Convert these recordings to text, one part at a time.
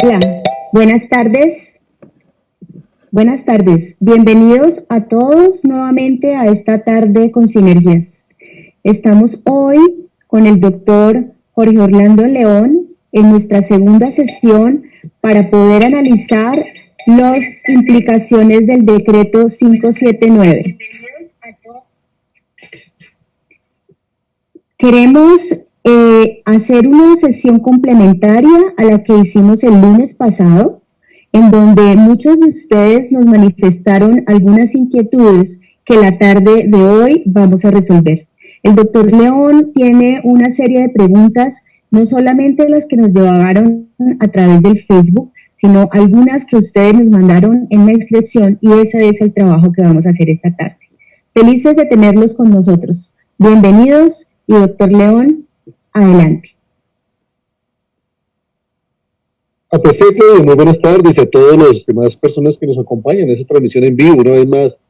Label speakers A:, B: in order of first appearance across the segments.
A: Hola, buenas tardes. Buenas tardes. Bienvenidos a todos nuevamente a esta tarde con Sinergias. Estamos hoy con el doctor Jorge Orlando León en nuestra segunda sesión para poder analizar las implicaciones del decreto 579. Queremos hacer una sesión complementaria a la que hicimos el lunes pasado, en donde muchos de ustedes nos manifestaron algunas inquietudes que la tarde de hoy vamos a resolver. El doctor León tiene una serie de preguntas, no solamente las que nos llegaron a través del Facebook, sino algunas que ustedes nos mandaron en la inscripción, y ese es el trabajo que vamos a hacer esta tarde. Felices de tenerlos con nosotros. Bienvenidos, y doctor León, adelante.
B: Perfecto, muy buenas tardes a todas las demás personas que nos acompañan en esta transmisión en vivo. Una vez más,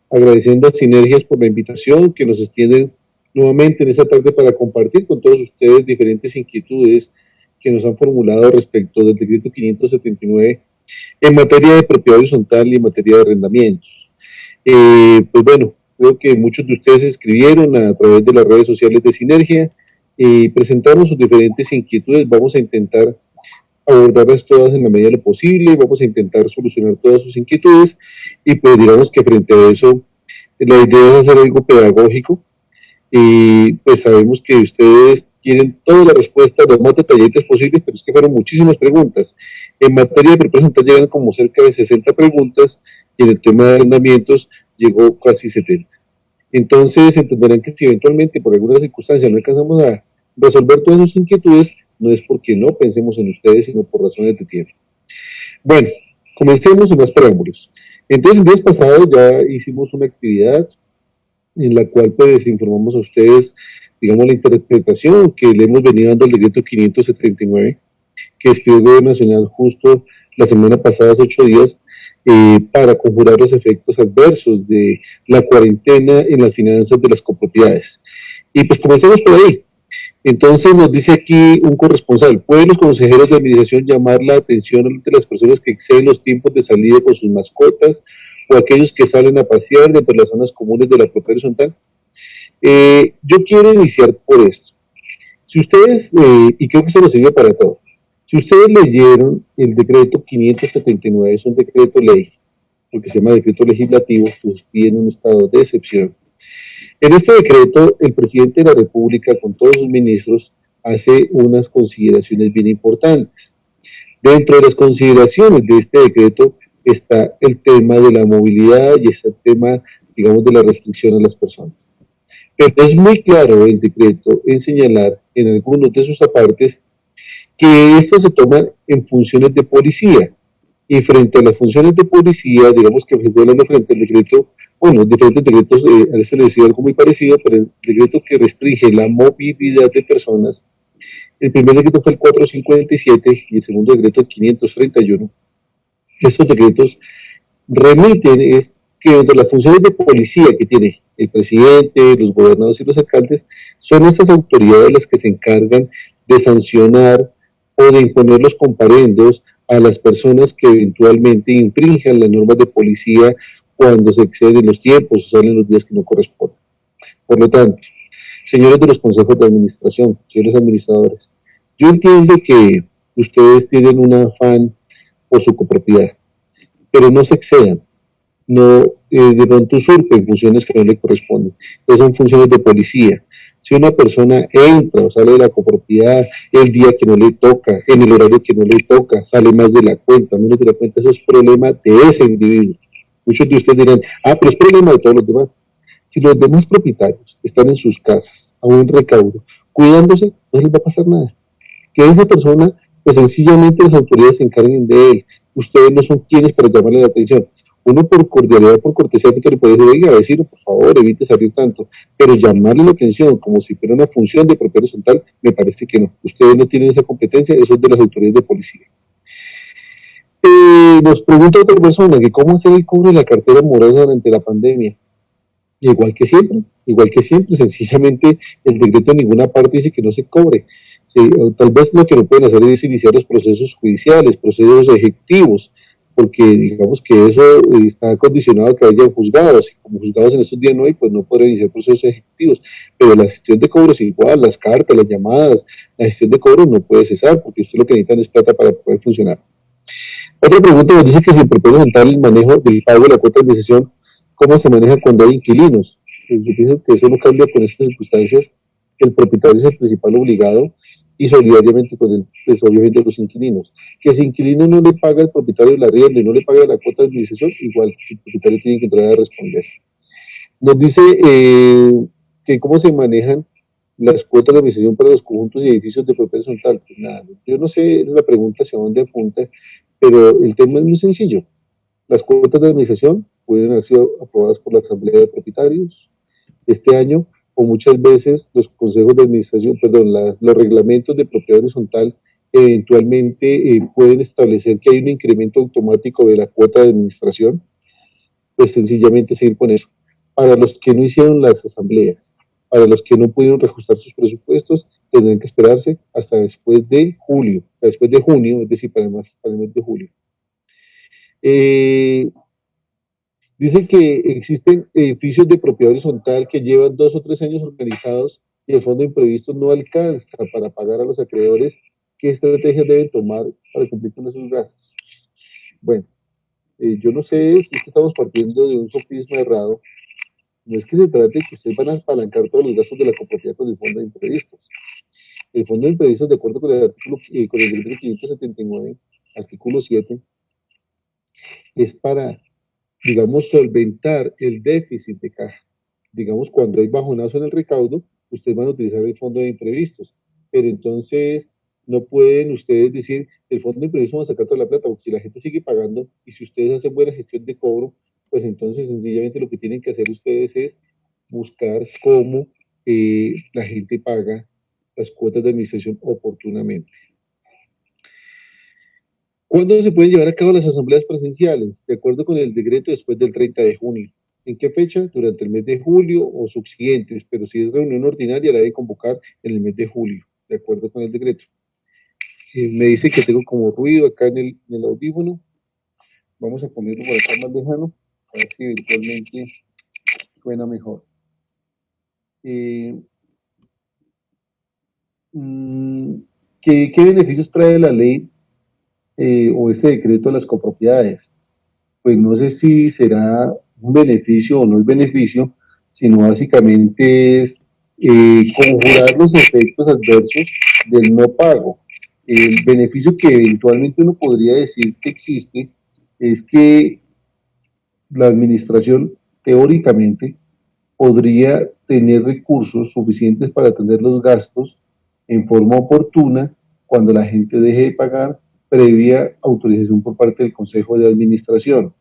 B: agradeciendo a Sinergias por la invitación que nos extienden nuevamente en esta tarde para compartir con todos ustedes diferentes inquietudes que nos han formulado respecto del decreto 579 en materia de propiedad horizontal y en materia de arrendamientos. Pues bueno, creo que muchos de ustedes escribieron a través de las redes sociales de Sinergia y presentamos sus diferentes inquietudes. Vamos a intentar abordarlas todas en la medida de lo posible, vamos a intentar solucionar todas sus inquietudes y pues digamos que frente a eso la idea es hacer algo pedagógico y pues sabemos que ustedes tienen todas las respuestas lo más detallitas posibles, pero es que fueron muchísimas preguntas. En materia de propiedad horizontal llegan como cerca de 60 preguntas y en el tema de arrendamientos llegó casi 70. Entonces entenderán que si eventualmente por alguna circunstancia no alcanzamos a resolver todas sus inquietudes, no es porque no pensemos en ustedes, sino por razones de tiempo. Bueno, comencemos sin más preámbulos. Entonces, el día pasado ya hicimos una actividad en la cual pues informamos a ustedes, digamos, la interpretación que le hemos venido dando al decreto 579, que expidió el Gobierno Nacional justo la semana pasada, hace 8 días, para conjurar los efectos adversos de la cuarentena en las finanzas de las copropiedades. Y pues comencemos por ahí. Entonces nos dice aquí un corresponsal: ¿pueden los consejeros de administración llamar la atención de las personas que exceden los tiempos de salida con sus mascotas o aquellos que salen a pasear dentro de las zonas comunes de la propiedad horizontal? Yo quiero iniciar por esto. Si ustedes, y creo que se nos sirve para todo, si ustedes leyeron el decreto 579, es un decreto ley, porque se llama decreto legislativo, pues tiene un estado de excepción. En este decreto, el presidente de la República, con todos sus ministros, hace unas consideraciones bien importantes. Dentro de las consideraciones de este decreto está el tema de la movilidad y está el tema, digamos, de la restricción a las personas. Pero es muy claro el decreto en señalar en algunos de sus apartes que esto se toma en funciones de policía. Y frente a las funciones de policía, digamos que estoy hablando frente al decreto, bueno, diferentes decretos, a este le decía algo muy parecido, pero el decreto que restringe la movilidad de personas, el primer decreto fue el 457 y el segundo decreto el 531. Estos decretos remiten es que entre las funciones de policía que tiene el presidente, los gobernadores y los alcaldes, son estas autoridades las que se encargan de sancionar o de imponer los comparendos a las personas que eventualmente infrinjan las normas de policía cuando se exceden los tiempos o salen los días que no corresponden. Por lo tanto, señores de los consejos de administración, señores administradores, yo entiendo que ustedes tienen un afán por su copropiedad, pero no se excedan, no de pronto usurpen funciones que no le corresponden, que son funciones de policía. Si una persona entra o sale de la copropiedad el día que no le toca, en el horario que no le toca, sale más de la cuenta, menos de la cuenta, eso es problema de ese individuo. Muchos de ustedes dirán, pero es problema de todos los demás. Si los demás propietarios están en sus casas, a un recaudo, cuidándose, no les va a pasar nada. Que esa persona, pues sencillamente las autoridades se encarguen de él. Ustedes no son quienes para llamarle la atención. Uno por cordialidad, por cortesía, le puede decir, oiga, vecino, por favor, evite salir tanto. Pero llamarle la atención como si fuera una función de propiedad horizontal, me parece que no. Ustedes no tienen esa competencia, eso es de las autoridades de policía. Nos pregunta otra persona que cómo hacer el cobro de la cartera morosa durante la pandemia. Igual que siempre, sencillamente el decreto en ninguna parte dice que no se cobre. Sí, o tal vez lo que no pueden hacer es iniciar los procesos judiciales, procesos ejecutivos, porque digamos que eso está condicionado a que haya juzgados, y como juzgados en estos días no hay, pues no podrán iniciar procesos ejecutivos, pero la gestión de cobros igual, las cartas, las llamadas, la gestión de cobros no puede cesar, porque usted lo que necesita es plata para poder funcionar. Otra pregunta nos dice que si propone aumentar el manejo del pago de la cuota de administración, ¿cómo se maneja cuando hay inquilinos? Pues yo pienso que eso no cambia con estas circunstancias. El propietario es el principal obligado y solidariamente con el, pues obviamente los inquilinos. Que si el inquilino no le paga al propietario la arriendo y no le paga la cuota de administración, igual el propietario tiene que entrar a responder. Nos dice que cómo se manejan las cuotas de administración para los conjuntos y edificios de propiedad horizontal. Pues nada, yo no sé la pregunta hacia dónde apunta, pero el tema es muy sencillo. Las cuotas de administración pueden haber sido aprobadas por la Asamblea de Propietarios este año, o muchas veces los consejos de administración, perdón, los reglamentos de propiedad horizontal eventualmente pueden establecer que hay un incremento automático de la cuota de administración, pues sencillamente seguir con eso. Para los que no hicieron las asambleas, para los que no pudieron reajustar sus presupuestos, tendrán que esperarse hasta después de julio, después de junio, es decir, para el mes de julio. Dice que existen edificios de propiedad horizontal que llevan 2 o 3 años organizados y el fondo de imprevistos no alcanza para pagar a los acreedores. ¿Qué estrategias deben tomar para cumplir con esos gastos? Bueno, yo no sé si es que estamos partiendo de un sofisma errado. No es que se trate de que ustedes van a apalancar todos los gastos de la cooperativa con el fondo de imprevistos. El fondo de imprevistos, de acuerdo con el artículo, con el decreto 579, artículo 7, es para, digamos, solventar el déficit de caja. Digamos, cuando hay bajonazo en el recaudo, ustedes van a utilizar el fondo de imprevistos, pero entonces no pueden ustedes decir, el fondo de imprevistos va a sacar toda la plata, porque si la gente sigue pagando y si ustedes hacen buena gestión de cobro, pues entonces sencillamente lo que tienen que hacer ustedes es buscar cómo la gente paga las cuotas de administración oportunamente. ¿Cuándo se pueden llevar a cabo las asambleas presenciales? De acuerdo con el decreto, después del 30 de junio. ¿En qué fecha? Durante el mes de julio o subsiguientes, pero si es reunión ordinaria la debe convocar en el mes de julio, de acuerdo con el decreto. Me dice que tengo como ruido acá en el audífono. Vamos a ponerlo por acá más lejano, a ver si eventualmente suena mejor. ¿Qué beneficios trae la ley o este decreto a las copropiedades? Pues no sé si será un beneficio o no el beneficio, sino básicamente es conjurar los efectos adversos del no pago. El beneficio que eventualmente uno podría decir que existe es que la administración teóricamente podría tener recursos suficientes para atender los gastos en forma oportuna cuando la gente deje de pagar previa autorización por parte del Consejo de Administración.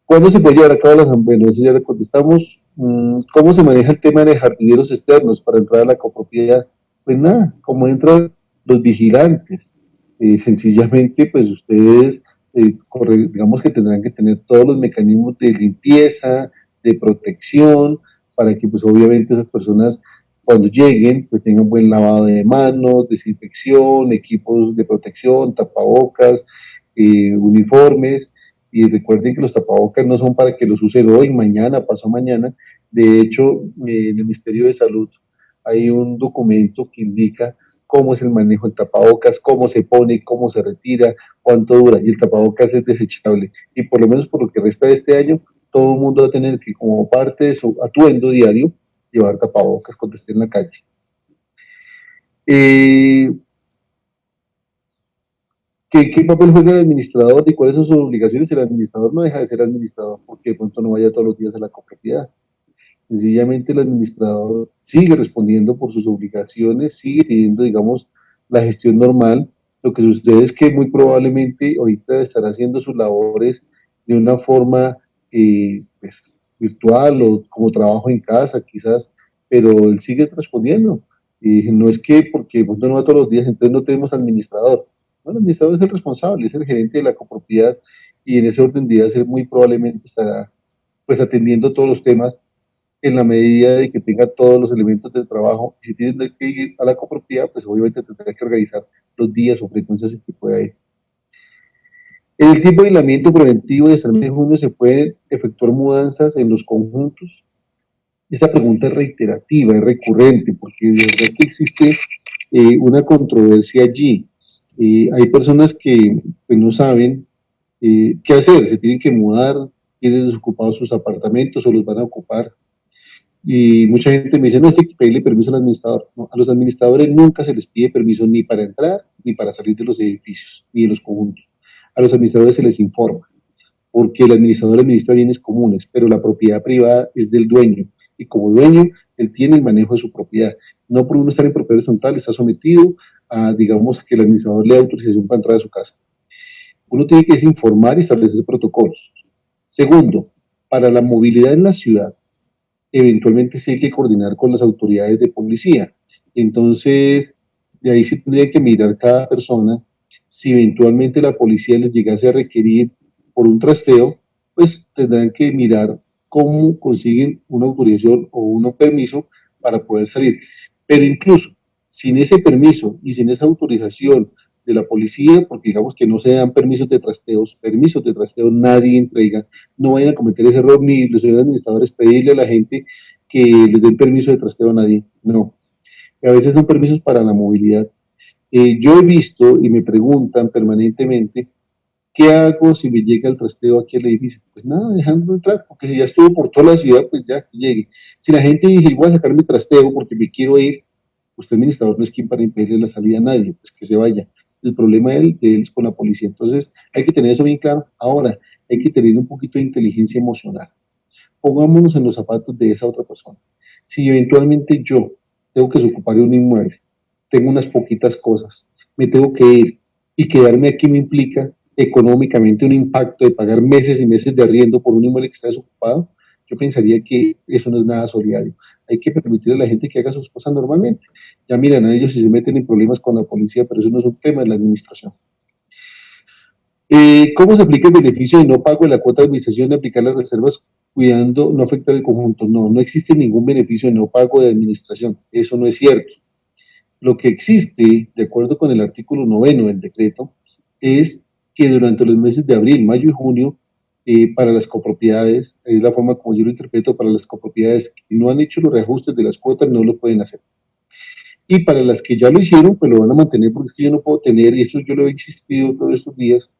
B: ¿Cuándo se puede llevar a cabo la asamblea? Bueno, eso ya le contestamos. ¿Cómo se maneja el tema de jardineros externos para entrar a la copropiedad? Pues nada, como entran los vigilantes. Sencillamente, pues ustedes, digamos que tendrán que tener todos los mecanismos de limpieza, de protección, para que pues obviamente esas personas cuando lleguen pues tengan buen lavado de manos, desinfección, equipos de protección, tapabocas, uniformes. Y recuerden que los tapabocas no son para que los usen hoy, mañana, pasado mañana. De hecho, en el Ministerio de Salud hay un documento que indica cómo es el manejo del tapabocas, cómo se pone, cómo se retira, cuánto dura. Y el tapabocas es desechable. Y por lo menos por lo que resta de este año, todo el mundo va a tener que, como parte de su atuendo diario, llevar tapabocas cuando esté en la calle. ¿Qué papel juega el administrador y cuáles son sus obligaciones? El administrador no deja de ser administrador porque de pronto no vaya todos los días a la copropiedad. Sencillamente el administrador sigue respondiendo por sus obligaciones, sigue teniendo, digamos, la gestión normal. Lo que sucede es que muy probablemente ahorita estará haciendo sus labores de una forma pues, virtual o como trabajo en casa quizás, pero él sigue respondiendo. No es que porque de pronto no va todos los días, entonces no tenemos administrador. Bueno, el administrador es el responsable, es el gerente de la copropiedad y en ese orden de ideas él muy probablemente estará pues atendiendo todos los temas en la medida de que tenga todos los elementos de trabajo. Y si tiene que ir a la copropiedad, pues obviamente tendrá que organizar los días o frecuencias en que pueda ir. En el tiempo de aislamiento preventivo de hasta el mes de junio se pueden efectuar mudanzas en los conjuntos. Esta pregunta es reiterativa, es recurrente, porque de verdad que existe una controversia allí. Hay personas que pues, no saben qué hacer, se tienen que mudar, tienen desocupados sus apartamentos o los van a ocupar. Y mucha gente me dice, no, es que hay que pedirle permiso al administrador. No, a los administradores nunca se les pide permiso ni para entrar ni para salir de los edificios, ni de los conjuntos. A los administradores se les informa, porque el administrador administra bienes comunes, pero la propiedad privada es del dueño, y como dueño, él tiene el manejo de su propiedad. No por uno estar en propiedad horizontal, está sometido a, digamos, que el administrador le dé autorización para entrar a su casa. Uno tiene que informar y establecer protocolos. Segundo, para la movilidad en la ciudad, eventualmente sí hay que coordinar con las autoridades de policía. Entonces, de ahí se tendría que mirar cada persona. Si eventualmente la policía les llegase a requerir por un trasteo, pues tendrán que mirar cómo consiguen una autorización o un permiso para poder salir. Pero incluso sin ese permiso y sin esa autorización de la policía, porque digamos que no se dan permisos de trasteo nadie entrega, no vayan a cometer ese error ni los señores administradores pedirle a la gente que les den permiso de trasteo a nadie, no. A veces son permisos para la movilidad. Yo he visto y me preguntan permanentemente, ¿qué hago si me llega el trasteo aquí al edificio? Pues nada, dejando entrar, porque si ya estuvo por toda la ciudad, pues ya que llegue. Si la gente dice, voy a sacar mi trasteo porque me quiero ir, usted administrador no es quien para impedirle la salida a nadie, pues que se vaya. El problema de él es con la policía. Entonces hay que tener eso bien claro. Ahora, hay que tener un poquito de inteligencia emocional. Pongámonos en los zapatos de esa otra persona. Si eventualmente yo tengo que desocupar un inmueble, tengo unas poquitas cosas, me tengo que ir y quedarme aquí me implica económicamente un impacto de pagar meses y meses de arriendo por un inmueble que está desocupado, yo pensaría que eso no es nada solidario. Hay que permitirle a la gente que haga sus cosas normalmente. Ya miran a ellos si se meten en problemas con la policía, pero eso no es un tema de la administración. ¿Cómo se aplica el beneficio de no pago de la cuota de administración de aplicar las reservas cuidando no afectar el conjunto? No, no existe ningún beneficio de no pago de administración. Eso no es cierto. Lo que existe, de acuerdo con el artículo 9 del decreto, es que durante los meses de abril, mayo y junio, para las copropiedades, es la forma como yo lo interpreto, para las copropiedades que no han hecho los reajustes de las cuotas, no lo pueden hacer. Y para las que ya lo hicieron, pues lo van a mantener, porque es que yo no puedo tener, y eso yo lo he insistido todos estos días,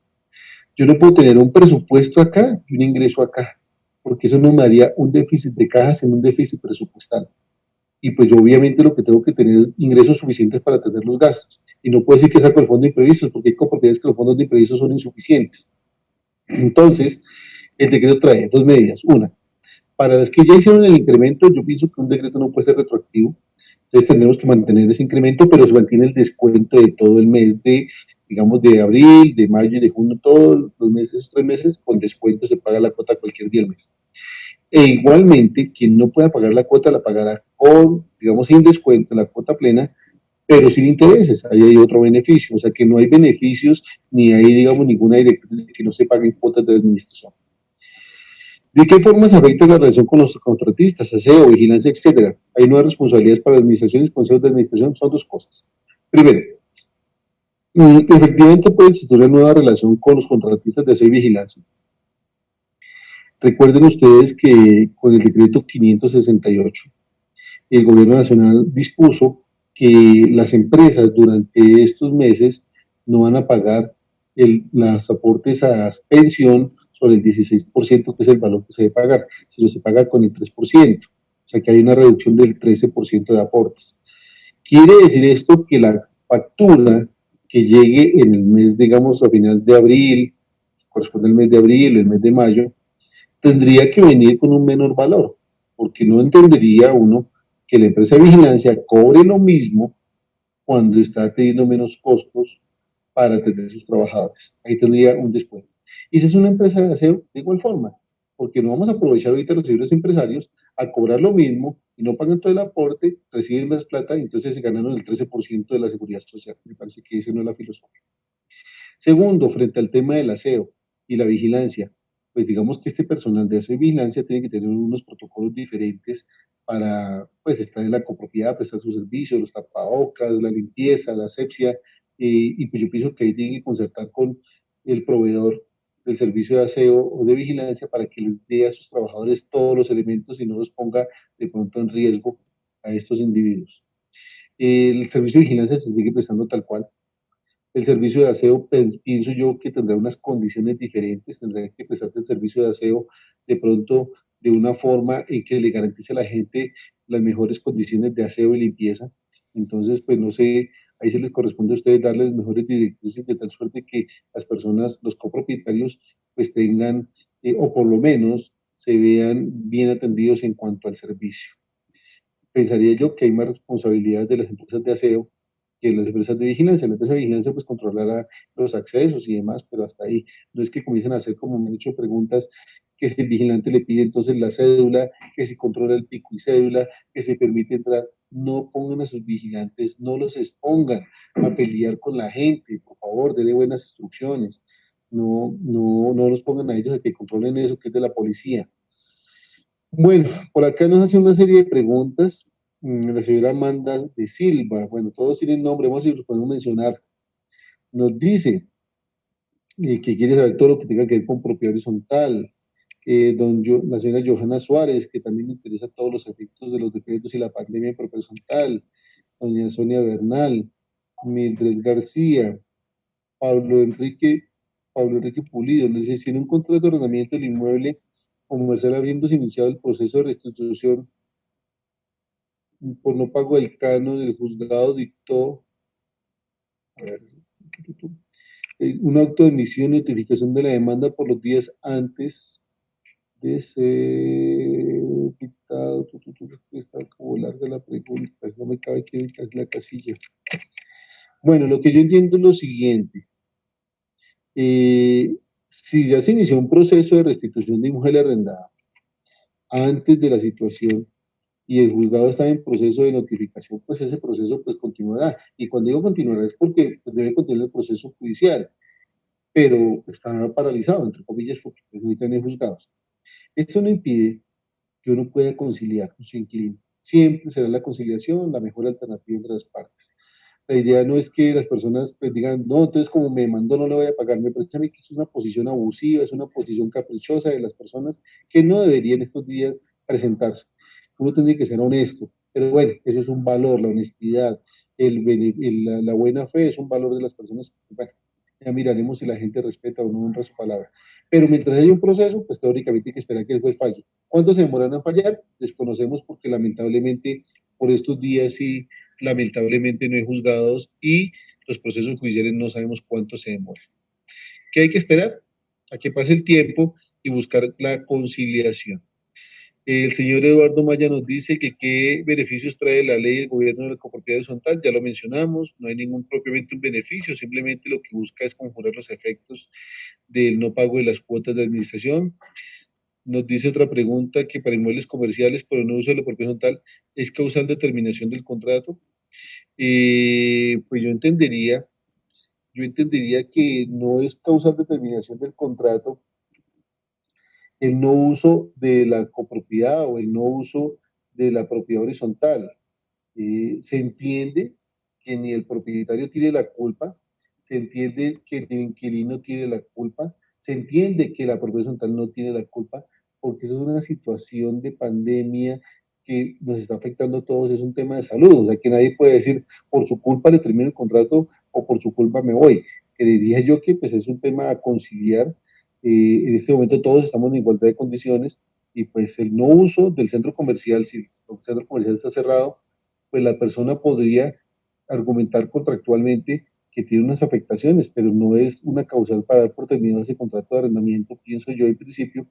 B: yo no puedo tener un presupuesto acá y un ingreso acá, porque eso no me daría un déficit de caja, sino un déficit presupuestal. Y pues yo obviamente lo que tengo que tener es ingresos suficientes para atender los gastos. Y no puedo decir que saco el fondo de imprevistos, porque hay copropiedades que los fondos de imprevistos son insuficientes. Entonces, el decreto trae dos medidas. Una, para las que ya hicieron el incremento, yo pienso que un decreto no puede ser retroactivo. Entonces tendremos que mantener ese incremento, pero se mantiene el descuento de todo el mes de, digamos, de abril, de mayo y de junio, todos los meses, esos 3 meses, con descuento se paga la cuota cualquier día del mes. E igualmente, quien no pueda pagar la cuota la pagará con, digamos, sin descuento, la cuota plena, pero sin intereses. Ahí hay otro beneficio, o sea que no hay beneficios ni hay, digamos, ninguna directriz de que no se paguen cuotas de administración. ¿De qué forma se afecta la relación con los contratistas, aseo, vigilancia, etcétera? Hay nuevas responsabilidades para administraciones, consejos de administración, son dos cosas. Primero, efectivamente puede existir una nueva relación con los contratistas de aseo y vigilancia. Recuerden ustedes que con el decreto 568, el gobierno nacional dispuso que las empresas durante estos meses no van a pagar los aportes a pensión sobre el 16%, que es el valor que se debe pagar, sino se paga con el 3%. O sea que hay una reducción del 13% de aportes. Quiere decir esto que la factura que llegue en el mes, digamos, a final de abril, corresponde al mes de abril, el mes de mayo, tendría que venir con un menor valor, porque no entendería uno que la empresa de vigilancia cobre lo mismo cuando está teniendo menos costos para atender a sus trabajadores. Ahí tendría un descuento. Y si es una empresa de aseo, de igual forma, porque no vamos a aprovechar ahorita los libres empresarios a cobrar lo mismo y no pagan todo el aporte, reciben más plata y entonces se ganaron el 13% de la seguridad social. Me parece que esa no es la filosofía. Segundo, frente al tema del aseo y la vigilancia, pues digamos que este personal de aseo y vigilancia tiene que tener unos protocolos diferentes para pues estar en la copropiedad, prestar sus servicios, los tapabocas, la limpieza, la asepsia, y pues yo pienso que ahí tienen que concertar con el proveedor del servicio de aseo o de vigilancia para que les dé a sus trabajadores todos los elementos y no los ponga de pronto en riesgo a estos individuos. El servicio de vigilancia se sigue prestando tal cual. El servicio de aseo, pues, pienso yo que tendrá unas condiciones diferentes, tendrá que prestarse el servicio de aseo de pronto de una forma en que le garantice a la gente las mejores condiciones de aseo y limpieza. Entonces, pues no sé, ahí se les corresponde a ustedes darles mejores directrices de tal suerte que las personas, los copropietarios, pues tengan, o por lo menos se vean bien atendidos en cuanto al servicio. Pensaría yo que hay más responsabilidades de las empresas de aseo que las empresas de vigilancia. La empresa de vigilancia pues controlará los accesos y demás, pero hasta ahí. No es que comiencen a hacer, como me han hecho preguntas, que si el vigilante le pide entonces la cédula, que si controla el pico y cédula, que se permite entrar. No pongan a sus vigilantes, no los expongan a pelear con la gente, por favor, denle buenas instrucciones. No los pongan a ellos a que controlen eso que es de la policía. Bueno, por acá nos hace una serie de preguntas. La señora Amanda de Silva, bueno, todos tienen nombre, vamos a ver si los podemos mencionar. Nos dice que quiere saber todo lo que tenga que ver con propiedad horizontal. La señora Johanna Suárez, que también le interesa todos los efectos de los decretos y la pandemia en propiedad horizontal. Doña Sonia Bernal, Mildred García, Pablo Enrique, Pablo Enrique Pulido, nos dice, si en un contrato de arrendamiento del inmueble comercial habiéndose iniciado el proceso de restitución por no pago del canon, el juzgado dictó, a ver, un auto de emisión y notificación de la demanda por los días antes de ser dictado. Está como larga la pregunta, pues no me cabe aquí en la casilla. Bueno, lo que yo entiendo es lo siguiente. Si ya se inició un proceso de restitución de inmueble arrendado antes de la situación y el juzgado está en proceso de notificación, pues ese proceso pues continuará. Y cuando digo continuará es porque pues, debe continuar el proceso judicial, pero está paralizado, entre comillas, porque pues, no están en juzgados. Esto no impide que uno pueda conciliar con su inquilino. Siempre será la conciliación la mejor alternativa entre las partes. La idea no es que las personas pues, digan, no, entonces como me mandó no le voy a pagar. Me parece a mí que es una posición abusiva, es una posición caprichosa de las personas que no deberían estos días presentarse. Uno tiene que ser honesto, pero bueno, eso es un valor, la honestidad, la buena fe es un valor de las personas. Bueno, ya miraremos si la gente respeta o no honra su palabra. Pero mientras haya un proceso, pues teóricamente hay que esperar que el juez falle. ¿Cuánto se demoran a fallar? Desconocemos porque lamentablemente por estos días sí, lamentablemente no hay juzgados y los procesos judiciales no sabemos cuánto se demoran. ¿Qué hay que esperar? A que pase el tiempo y buscar la conciliación. El señor Eduardo Maya nos dice que qué beneficios trae la ley del gobierno de la copropiedad horizontal, ya lo mencionamos, no hay ningún propiamente un beneficio, simplemente lo que busca es conjurar los efectos del no pago de las cuotas de administración. Nos dice otra pregunta que para inmuebles comerciales por el no uso de la propiedad horizontal es causal de terminación del contrato. Pues yo entendería que no es causal de terminación del contrato el no uso de la copropiedad o el no uso de la propiedad horizontal. Se entiende que ni el propietario tiene la culpa, se entiende que el inquilino tiene la culpa, se entiende que la propiedad horizontal no tiene la culpa, porque eso es una situación de pandemia que nos está afectando a todos, es un tema de salud, o sea que nadie puede decir por su culpa le termino el contrato o por su culpa me voy. Creería yo que pues es un tema a conciliar. En este momento todos estamos en igualdad de condiciones y pues el no uso del centro comercial, si el centro comercial está cerrado, pues la persona podría argumentar contractualmente que tiene unas afectaciones, pero no es una causal para dar por terminado ese contrato de arrendamiento, pienso yo en principio,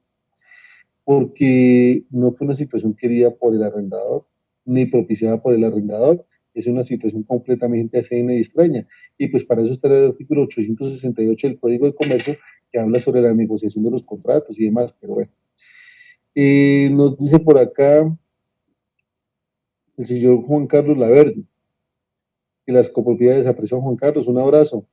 B: porque no fue una situación querida por el arrendador, ni propiciada por el arrendador, es una situación completamente ajena y extraña. Y pues para eso está el artículo 868 del Código de Comercio, que habla sobre la negociación de los contratos y demás, pero bueno. Nos dice por acá el señor Juan Carlos Laverde, que las copropiedades, apreció Juan Carlos, un abrazo.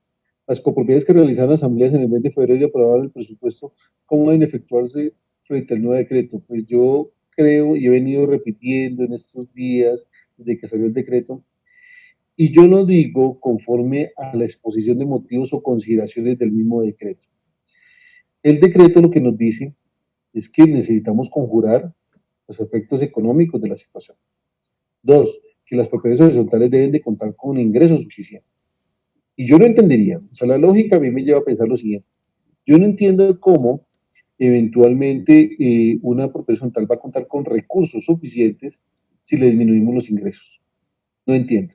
B: Las copropiedades que realizaron asambleas en el mes de febrero y aprobaron el presupuesto, ¿cómo deben efectuarse frente al nuevo decreto? Pues yo creo y he venido repitiendo en estos días, desde que salió el decreto, y yo lo digo conforme a la exposición de motivos o consideraciones del mismo decreto. El decreto lo que nos dice es que necesitamos conjurar los efectos económicos de la situación. Dos, que las propiedades horizontales deben de contar con ingresos suficientes. Y yo no entendería, o sea, la lógica a mí me lleva a pensar lo siguiente. Yo no entiendo cómo eventualmente una propiedad horizontal va a contar con recursos suficientes si le disminuimos los ingresos. No entiendo.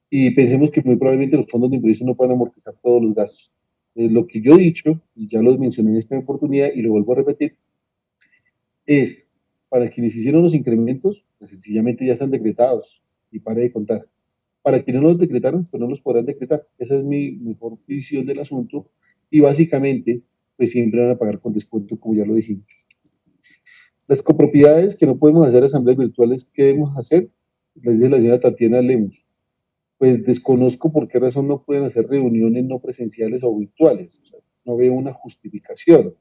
B: Y pensemos que muy probablemente los fondos de inversión no puedan amortizar todos los gastos. Lo que yo he dicho, y ya lo mencioné en esta oportunidad y lo vuelvo a repetir, es para quienes hicieron los incrementos, pues sencillamente ya están decretados y pare de contar. Para quienes no los decretaron, pues no los podrán decretar. Esa es mi mejor visión del asunto y básicamente, pues siempre van a pagar con descuento, como ya lo dijimos. Las copropiedades que no podemos hacer asambleas virtuales, ¿qué debemos hacer? Les dice la señora Tatiana Lemus. Pues desconozco por qué razón no pueden hacer reuniones no presenciales o virtuales. O sea, no veo una justificación.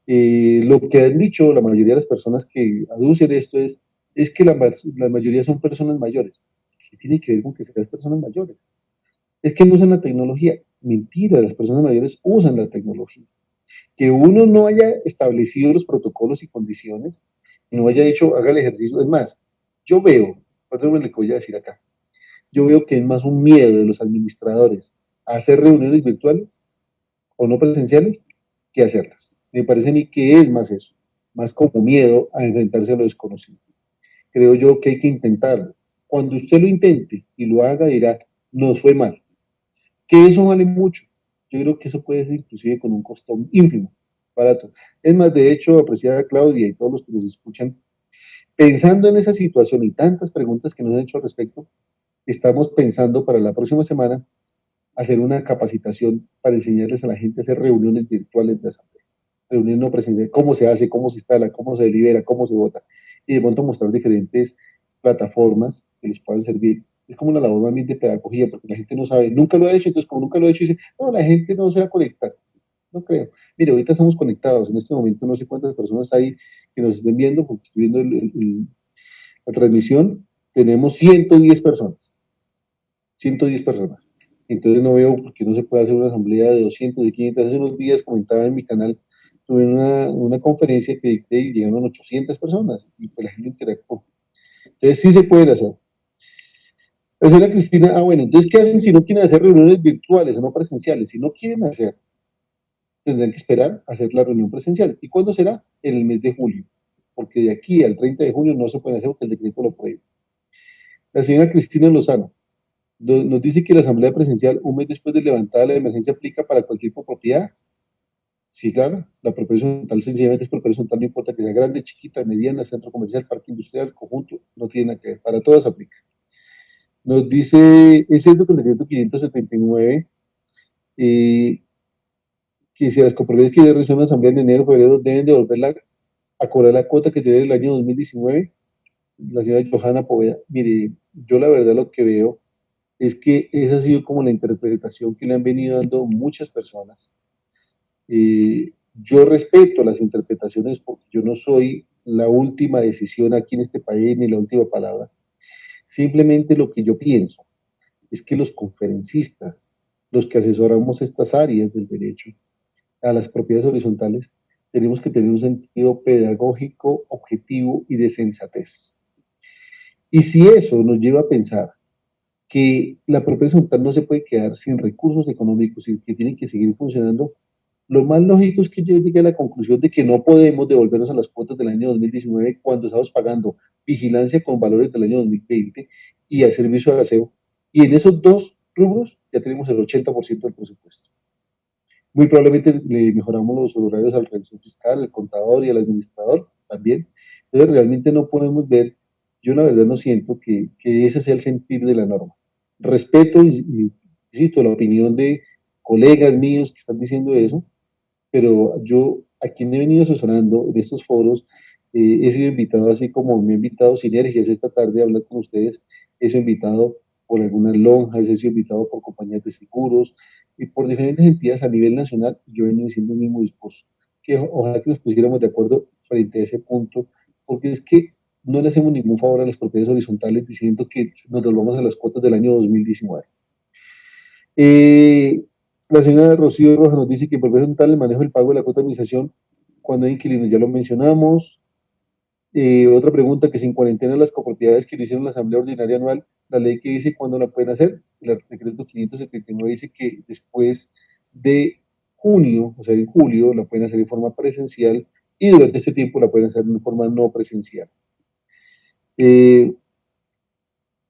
B: Lo que han dicho la mayoría de las personas que aducen esto es que la mayoría son personas mayores. ¿Qué tiene que ver con que sean personas mayores? Es que no usan la tecnología. Mentira, las personas mayores usan la tecnología. Que uno no haya establecido los protocolos y condiciones, y no haya hecho, haga el ejercicio. Es más, yo veo, perdón, lo que voy a decir acá, yo veo que es más un miedo de los administradores a hacer reuniones virtuales o no presenciales que hacerlas. Me parece a mí que es más eso, más como miedo a enfrentarse a lo desconocido. Creo yo que hay que intentarlo. Cuando usted lo intente y lo haga, dirá, nos fue mal. Que eso vale mucho. Yo creo que eso puede ser inclusive con un costo ínfimo, barato. Es más, de hecho, apreciada Claudia y todos los que nos escuchan, pensando en esa situación y tantas preguntas que nos han hecho al respecto, estamos pensando para la próxima semana hacer una capacitación para enseñarles a la gente a hacer reuniones virtuales de asamblea, reuniones no presenciales, cómo se hace, cómo se instala, cómo se delibera, cómo se vota, y de pronto mostrar diferentes plataformas que les puedan servir. Es como una labor más bien de pedagogía, porque la gente no sabe, nunca lo ha hecho, entonces como nunca lo ha hecho, dice, no, la gente no se va a conectar. No creo. Mire, ahorita estamos conectados, en este momento no sé cuántas personas hay que nos estén viendo, porque estoy viendo la transmisión, tenemos 110 personas. 110 personas. Entonces no veo por qué no se puede hacer una asamblea de 200, de 500. Hace unos días comentaba en mi canal, tuve una conferencia que dicté y llegaron 800 personas y pues la gente interactuó. Entonces sí se pueden hacer. La señora Cristina, bueno, entonces ¿qué hacen si no quieren hacer reuniones virtuales o no presenciales? Si no quieren hacer, tendrán que esperar a hacer la reunión presencial. ¿Y cuándo será? En el mes de julio, porque de aquí al 30 de junio no se puede hacer porque el decreto lo prohíbe. La señora Cristina Lozano, nos dice que la asamblea presencial, un mes después de levantada la emergencia, aplica para cualquier propiedad. Sí, claro, la propiedad horizontal sencillamente es propiedad horizontal, no importa que sea grande, chiquita, mediana, centro comercial, parque industrial, conjunto, no tiene nada que ver, para todas aplica. Nos dice, es cierto que el decreto 579, eh, que si las copropiedades que ya realizaron una asamblea en enero o febrero deben devolverla a cobrar la cuota que tiene el año 2019, la señora Johanna Poveda, mire, yo la verdad lo que veo es que esa ha sido como la interpretación que le han venido dando muchas personas. Yo respeto las interpretaciones porque yo no soy la última decisión aquí en este país ni la última palabra. Simplemente lo que yo pienso es que los conferencistas, los que asesoramos estas áreas del derecho a las propiedades horizontales, tenemos que tener un sentido pedagógico, objetivo y de sensatez. Y si eso nos lleva a pensar que la propiedad horizontal no se puede quedar sin recursos económicos y que tienen que seguir funcionando, lo más lógico es que yo llegue a la conclusión de que no podemos devolvernos a las cuotas del año 2019 cuando estamos pagando vigilancia con valores del año 2020 y al servicio de aseo. Y en esos dos rubros ya tenemos el 80% del presupuesto. Muy probablemente le mejoramos los horarios al revisor fiscal, al contador y al administrador también. Entonces realmente no podemos ver, yo la verdad no siento que ese sea el sentir de la norma. Respeto y insisto, la opinión de colegas míos que están diciendo eso, pero yo a quien he venido asesorando en estos foros, he sido invitado, así como me he invitado Sinergias esta tarde a hablar con ustedes, he sido invitado por algunas lonjas, he sido invitado por compañías de seguros y por diferentes entidades a nivel nacional. Yo he venido diciendo el mismo discurso, que ojalá que nos pusiéramos de acuerdo frente a ese punto, porque es que no le hacemos ningún favor a las propiedades horizontales diciendo que nos volvamos a las cuotas del año 2019. La señora Rocío Roja nos dice que en propiedad horizontal el manejo del pago de la cuota de administración cuando hay inquilinos, ya lo mencionamos. Otra pregunta, que sin cuarentena las copropiedades que lo hicieron la Asamblea Ordinaria Anual, la ley que dice cuándo la pueden hacer, el decreto 579 dice que después de junio, o sea, en julio, la pueden hacer en forma presencial y durante este tiempo la pueden hacer en forma no presencial.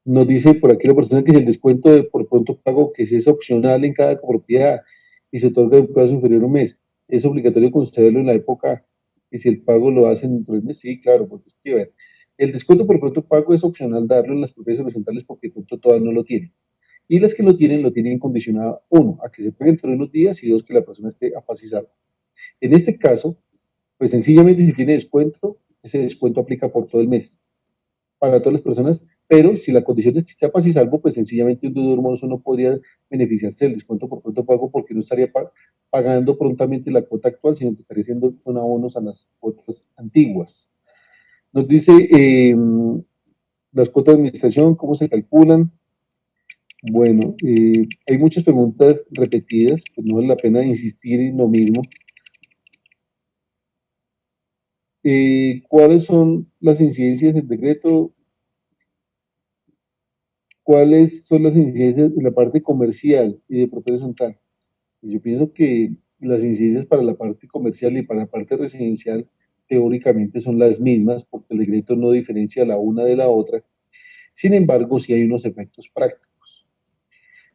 B: Nos dice por aquí la persona que si el descuento por pronto pago, que si es opcional en cada copropiedad y se otorga en un plazo inferior a un mes, es obligatorio concederlo en la época y si el pago lo hacen dentro del mes, sí, claro, porque es que, a ver, el descuento por pronto pago es opcional darlo en las propiedades horizontales porque pronto todavía no lo tienen. Y las que lo tienen condicionada, uno, a que se pague dentro de unos días y dos, que la persona esté a paz y salvo. En este caso, pues sencillamente si tiene descuento, ese descuento aplica por todo el mes para todas las personas, pero si la condición es que esté a paz y salvo, pues sencillamente un deudor moroso no podría beneficiarse del descuento por pronto pago porque no estaría pagando prontamente la cuota actual, sino que estaría haciendo con abonos a las cuotas antiguas. Nos dice las cuotas de administración, cómo se calculan. Bueno, hay muchas preguntas repetidas, pues no vale la pena insistir en lo mismo. ¿Cuáles son las incidencias del decreto? ¿Cuáles son las incidencias en la parte comercial y de propiedad horizontal? Yo pienso que las incidencias para la parte comercial y para la parte residencial teóricamente son las mismas porque el decreto no diferencia la una de la otra. Sin embargo, sí hay unos efectos prácticos.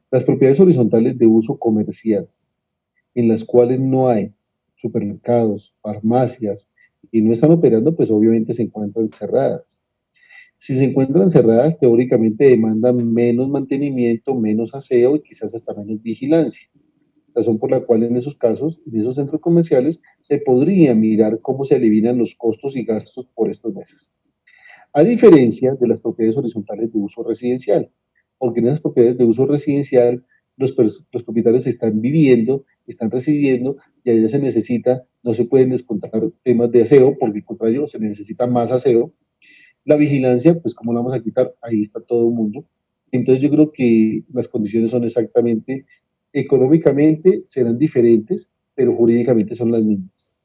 B: Las propiedades horizontales de uso comercial, en las cuales no hay supermercados, farmacias y no están operando, pues obviamente se encuentran cerradas. Si se encuentran cerradas, teóricamente demandan menos mantenimiento, menos aseo y quizás hasta menos vigilancia. Razón por la cual en esos casos, en esos centros comerciales, se podría mirar cómo se eliminan los costos y gastos por estos meses. A diferencia de las propiedades horizontales de uso residencial, porque en esas propiedades de uso residencial los propietarios están viviendo, están residiendo y allá se necesita, no se pueden descontar temas de aseo, porque al contrario se necesita más aseo. La vigilancia, pues ¿cómo la vamos a quitar? Ahí está todo el mundo. Entonces yo creo que las condiciones son exactamente, económicamente serán diferentes, pero jurídicamente son las mismas.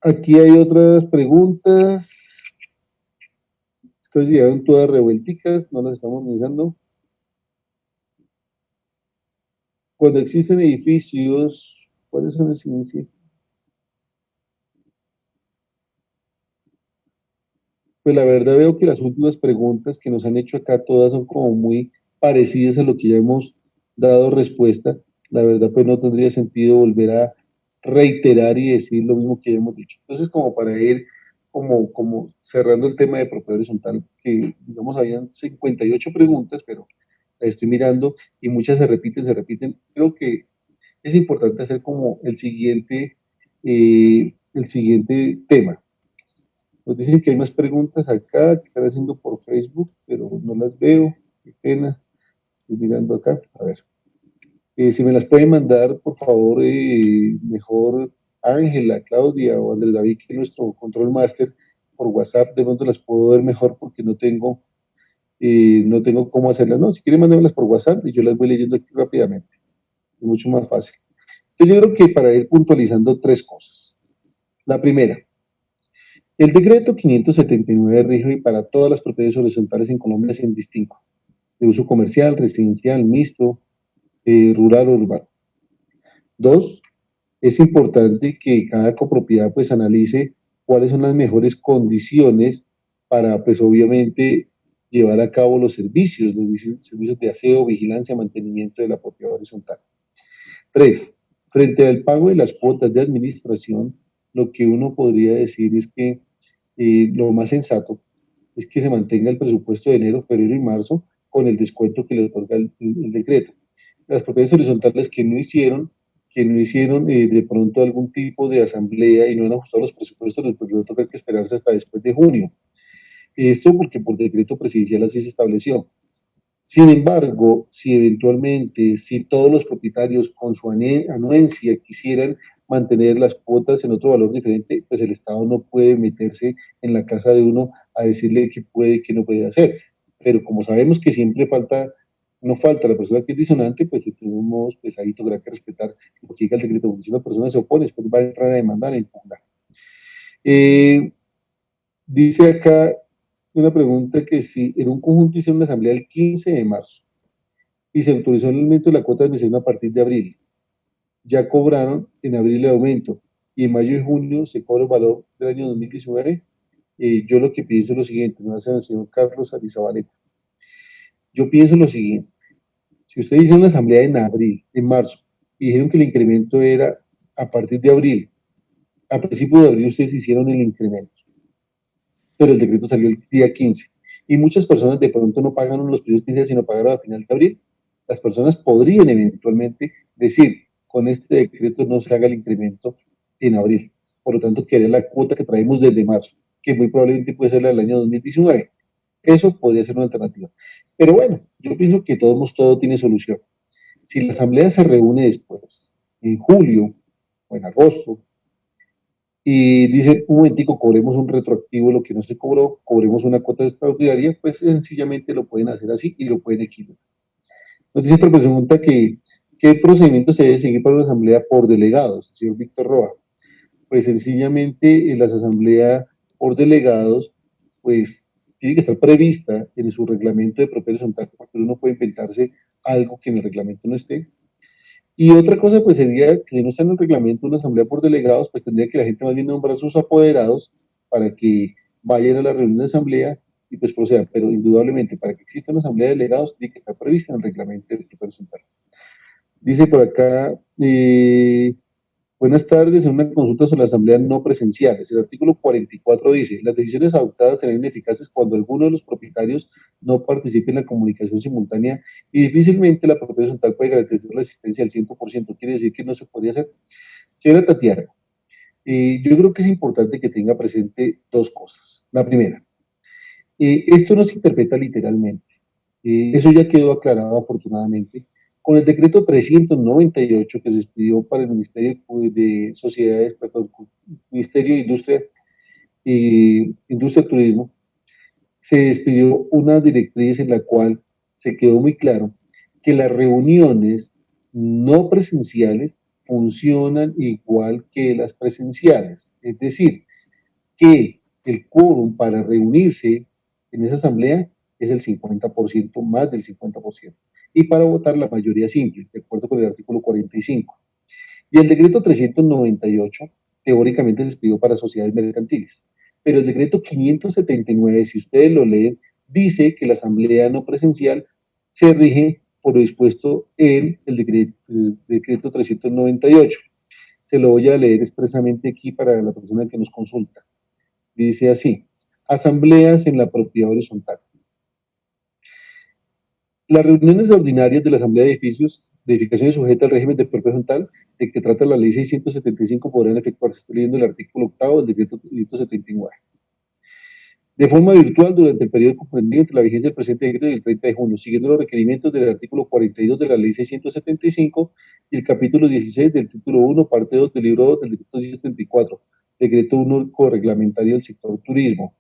B: Aquí hay otras preguntas. Que llegaron todas revuelticas, no las estamos revisando. Cuando existen edificios, ¿cuáles son las incidencias? Pues la verdad veo que las últimas preguntas que nos han hecho acá todas son como muy parecidas a lo que ya hemos dado respuesta. La verdad pues no tendría sentido volver a reiterar y decir lo mismo que ya hemos dicho. Entonces como para ir como cerrando el tema de propiedad horizontal, que digamos habían 58 preguntas, pero las estoy mirando y muchas se repiten. Creo que es importante hacer como el siguiente tema. Nos dicen que hay más preguntas acá que están haciendo por Facebook, pero no las veo. Qué pena. Estoy mirando acá. A ver. Si me las pueden mandar, por favor, mejor Ángela, Claudia o Andrés David, que es nuestro control master, por WhatsApp. De pronto las puedo ver mejor porque no tengo cómo hacerlas. No, si quieren, mándenmelas por WhatsApp y yo las voy leyendo aquí rápidamente. Es mucho más fácil. Entonces, yo creo que para ir puntualizando tres cosas. La primera, el decreto 579 rige para todas las propiedades horizontales en Colombia sin distingo, de uso comercial, residencial, mixto, rural o urbano. Dos, es importante que cada copropiedad pues analice cuáles son las mejores condiciones para pues obviamente llevar a cabo los servicios de aseo, vigilancia, mantenimiento de la propiedad horizontal. Tres, frente al pago de las cuotas de administración, lo que uno podría decir es que lo más sensato es que se mantenga el presupuesto de enero, febrero y marzo con el descuento que le otorga el decreto. Las propiedades horizontales que no hicieron que no hicieron de pronto algún tipo de asamblea y no han ajustado los presupuestos, pues va a tocar que esperarse hasta después de junio. Esto porque por decreto presidencial así se estableció. Sin embargo, si eventualmente, si todos los propietarios con su anuencia quisieran mantener las cuotas en otro valor diferente, pues el Estado no puede meterse en la casa de uno a decirle qué puede y qué no puede hacer. Pero como sabemos que siempre falta, no falta la persona que es disonante, pues tenemos, pues ahí tendrá que respetar lo que diga el decreto, porque si una persona se opone, después va a entrar a demandar, a impugnar. Eh, Dice acá una pregunta que si en un conjunto hicieron una asamblea el 15 de marzo y se autorizó el aumento de la cuota de admisión a partir de abril. Ya cobraron en abril el aumento y en mayo y junio se cobra el valor del año 2019. Yo lo que pienso es lo siguiente, no hace el señor Carlos Arizabaleta. Yo pienso lo siguiente, si usted hizo una asamblea en abril, en marzo, y dijeron que el incremento era a partir de abril, a principio de abril ustedes hicieron el incremento, pero el decreto salió el día 15 y muchas personas de pronto no pagaron los primeros 15 días, sino pagaron a final de abril. Las personas podrían eventualmente decir, con este decreto no se haga el incremento en abril. Por lo tanto, quedaría la cuota que traemos desde marzo, que muy probablemente puede ser la del año 2019. Eso podría ser una alternativa. Pero bueno, yo pienso que todo tiene solución. Si la asamblea se reúne después, en julio o en agosto, y dicen, un momentico, cobremos un retroactivo de lo que no se cobró, cobremos una cuota extraordinaria, pues sencillamente lo pueden hacer así y lo pueden equilibrar. Nos dice otra pregunta que, ¿qué procedimiento se debe seguir para una asamblea por delegados? El señor Víctor Roa. Pues sencillamente en las asambleas por delegados, pues tiene que estar prevista en su reglamento de propiedad horizontal, porque uno no puede inventarse algo que en el reglamento no esté. Y otra cosa, pues sería que si no está en el reglamento de una asamblea por delegados, pues tendría que la gente más bien nombrar a sus apoderados para que vayan a la reunión de asamblea y pues procedan. Pero indudablemente, para que exista una asamblea de delegados, tiene que estar prevista en el reglamento de horizontal. Dice por acá, buenas tardes, en una consulta sobre la asamblea no presenciales. El artículo 44 dice, las decisiones adoptadas serán ineficaces cuando alguno de los propietarios no participe en la comunicación simultánea y difícilmente la propiedad horizontal puede garantizar la asistencia al 100%. Quiere decir que no se podría hacer. Señora Tatiana, yo creo que es importante que tenga presente dos cosas. La primera, esto no se interpreta literalmente. Eso ya quedó aclarado afortunadamente con el decreto 398 que se expidió para el Ministerio de Sociedades, perdón, Ministerio de Industria y Turismo. Se expidió una directriz en la cual se quedó muy claro que las reuniones no presenciales funcionan igual que las presenciales. Es decir, que el quórum para reunirse en esa asamblea es el 50%, más del 50%, y para votar la mayoría simple, de acuerdo con el artículo 45. Y el decreto 398, teóricamente se escribió para sociedades mercantiles, pero el decreto 579, si ustedes lo leen, dice que la asamblea no presencial se rige por lo dispuesto en el decreto 398. Se lo voy a leer expresamente aquí para la persona que nos consulta. Dice así, asambleas en la propiedad horizontal. Las reuniones ordinarias de la Asamblea de Edificaciones sujetas al régimen de propiedad horizontal de que trata la ley 675 podrán efectuarse. Estoy leyendo el artículo 8 del decreto 579. De forma virtual durante el periodo comprendido entre la vigencia del presente decreto y el 30 de junio, siguiendo los requerimientos del artículo 42 de la ley 675 y el capítulo 16 del título 1, parte 2 del libro 2 del decreto 674, decreto único reglamentario del sector turismo.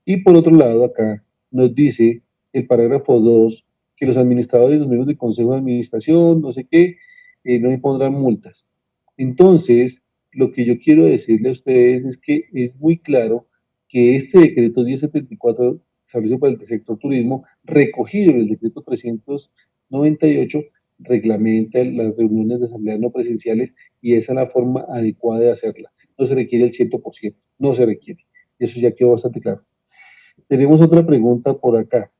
B: Y por otro lado, acá nos dice el parágrafo 2 que los administradores y los miembros del consejo de administración, no sé qué, no impondrán multas. Entonces, lo que yo quiero decirle a ustedes es que es muy claro que este decreto 1074 establecido para el sector turismo, recogido en el decreto 398, reglamenta las reuniones de asamblea no presenciales y esa es la forma adecuada de hacerla. No se requiere el 100%, no se requiere. Eso ya quedó bastante claro. Tenemos otra pregunta por acá.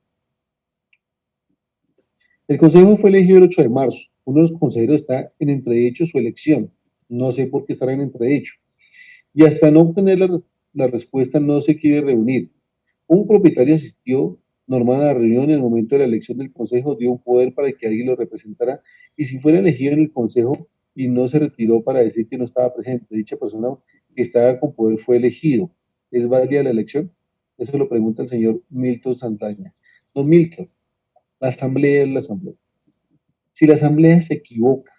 B: El consejo fue elegido el 8 de marzo. Uno de los consejeros está en entredicho su elección. No sé por qué estará en entredicho. Y hasta no obtener la respuesta no se quiere reunir. Un propietario asistió normal a la reunión en el momento de la elección del consejo, dio un poder para que alguien lo representara y si fuera elegido en el consejo y no se retiró para decir que no estaba presente. Dicha persona que estaba con poder fue elegido. ¿Es válida la elección? Eso lo pregunta el señor Milton Santaña. Don Milton, la asamblea es la asamblea. Si la asamblea se equivoca,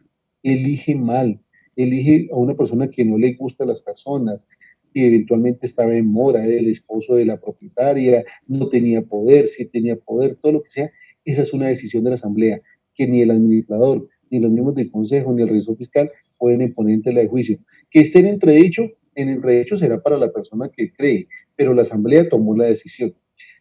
B: elige mal, elige a una persona que no le gusta a las personas, si eventualmente estaba en mora, era el esposo de la propietaria, no tenía poder, si tenía poder, todo lo que sea, esa es una decisión de la asamblea, que ni el administrador, ni los miembros del consejo, ni el revisor fiscal pueden imponer en tela de juicio. Que esté en entredicho será para la persona que cree, pero la asamblea tomó la decisión.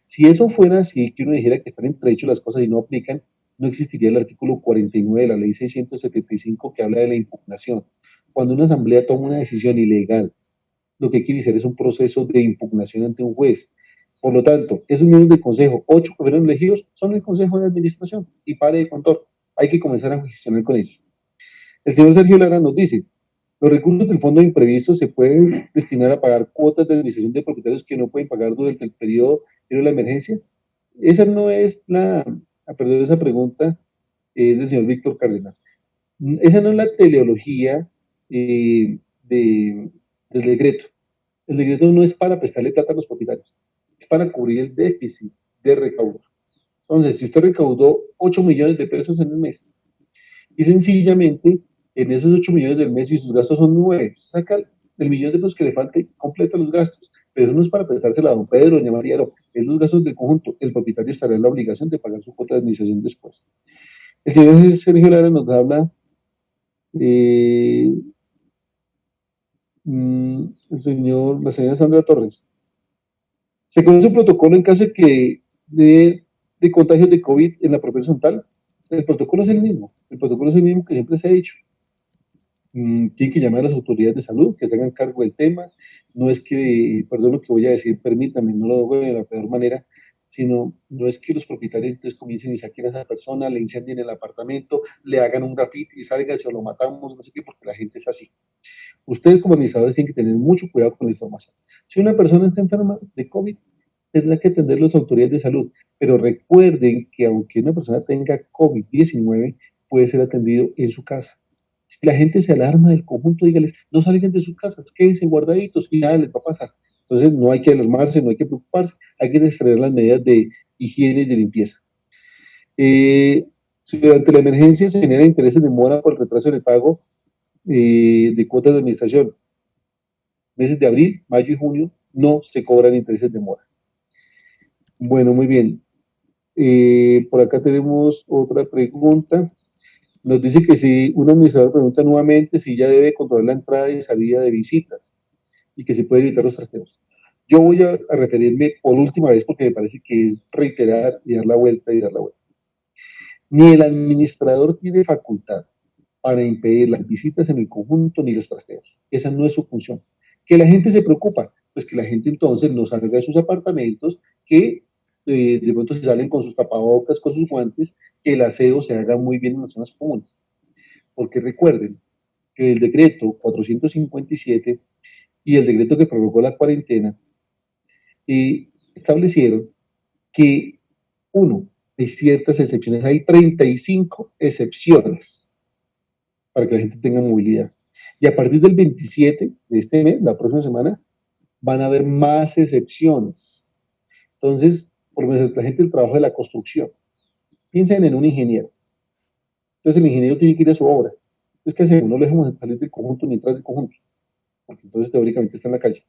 B: Si eso fuera así, que uno dijera que están en entredicho las cosas y no aplican, no existiría el artículo 49 de la ley 675 que habla de la impugnación. Cuando una asamblea toma una decisión ilegal, lo que quiere decir es un proceso de impugnación ante un juez. Por lo tanto, esos miembros del consejo, 8 que fueron elegidos, son el consejo de administración y pare de control. Hay que comenzar a gestionar con ellos. El señor Sergio Lara nos dice, los recursos del fondo de imprevistos se pueden destinar a pagar cuotas de administración de propietarios que no pueden pagar durante el periodo de la emergencia. Esa no es perdón, esa pregunta del señor Víctor Cárdenas. Esa no es la teleología del decreto. El decreto no es para prestarle plata a los propietarios, es para cubrir el déficit de recaudo. Entonces, si usted recaudó 8 millones de pesos en el mes y sencillamente en esos 8 millones del mes y sus gastos son 9, saca el millón de pesos que le falte, completa los gastos, pero eso no es para prestársela a don Pedro, doña María, no, es los gastos del conjunto. El propietario estará en la obligación de pagar su cuota de administración después. El señor Sergio Lara nos habla, eh, la señora Sandra Torres. Se conoce un protocolo en caso de contagios de COVID en la propiedad horizontal. El protocolo es el mismo. El protocolo es el mismo que siempre se ha dicho. Tiene que llamar a las autoridades de salud que se hagan cargo del tema. No es que, perdón lo que voy a decir, permítame, no lo hago de la peor manera, sino no es que los propietarios entonces comiencen y saquen a esa persona, le incendien el apartamento, le hagan un graffiti y salgan, se lo matamos, no sé qué, porque la gente es así. Ustedes como administradores tienen que tener mucho cuidado con la información. Si una persona está enferma de COVID, tendrá que atender las autoridades de salud, pero recuerden que aunque una persona tenga COVID-19, puede ser atendido en su casa. Si la gente se alarma del conjunto, dígales, no salgan de sus casas, quédense guardaditos y nada les va a pasar. Entonces no hay que alarmarse, no hay que preocuparse, hay que extraer las medidas de higiene y de limpieza. Si durante la emergencia se genera intereses de mora por el retraso en el pago de cuotas de administración, meses de abril, mayo y junio, no se cobran intereses de mora. Bueno, muy bien. Por acá tenemos otra pregunta. Nos dice que si un administrador pregunta nuevamente si ya debe controlar la entrada y salida de visitas y que se puede evitar los trasteos. Yo voy a referirme por última vez porque me parece que es reiterar y dar la vuelta y dar la vuelta. Ni el administrador tiene facultad para impedir las visitas en el conjunto ni los trasteos. Esa no es su función. Que la gente se preocupa, pues que la gente entonces no salga de sus apartamentos, que de pronto se salen con sus tapabocas, con sus guantes, que el aseo se haga muy bien en las zonas comunes. Porque recuerden que el decreto 457 y el decreto que prorrogó la cuarentena establecieron que, uno, hay ciertas excepciones, hay 35 excepciones para que la gente tenga movilidad. Y a partir del 27 de este mes, la próxima semana, van a haber más excepciones. Entonces, por ejemplo, la gente del trabajo de la construcción, piensen en un ingeniero. Entonces, el ingeniero tiene que ir a su obra. Entonces, ¿qué hacemos? No le dejamos salir del conjunto ni entrar del conjunto, porque entonces teóricamente está en la calle.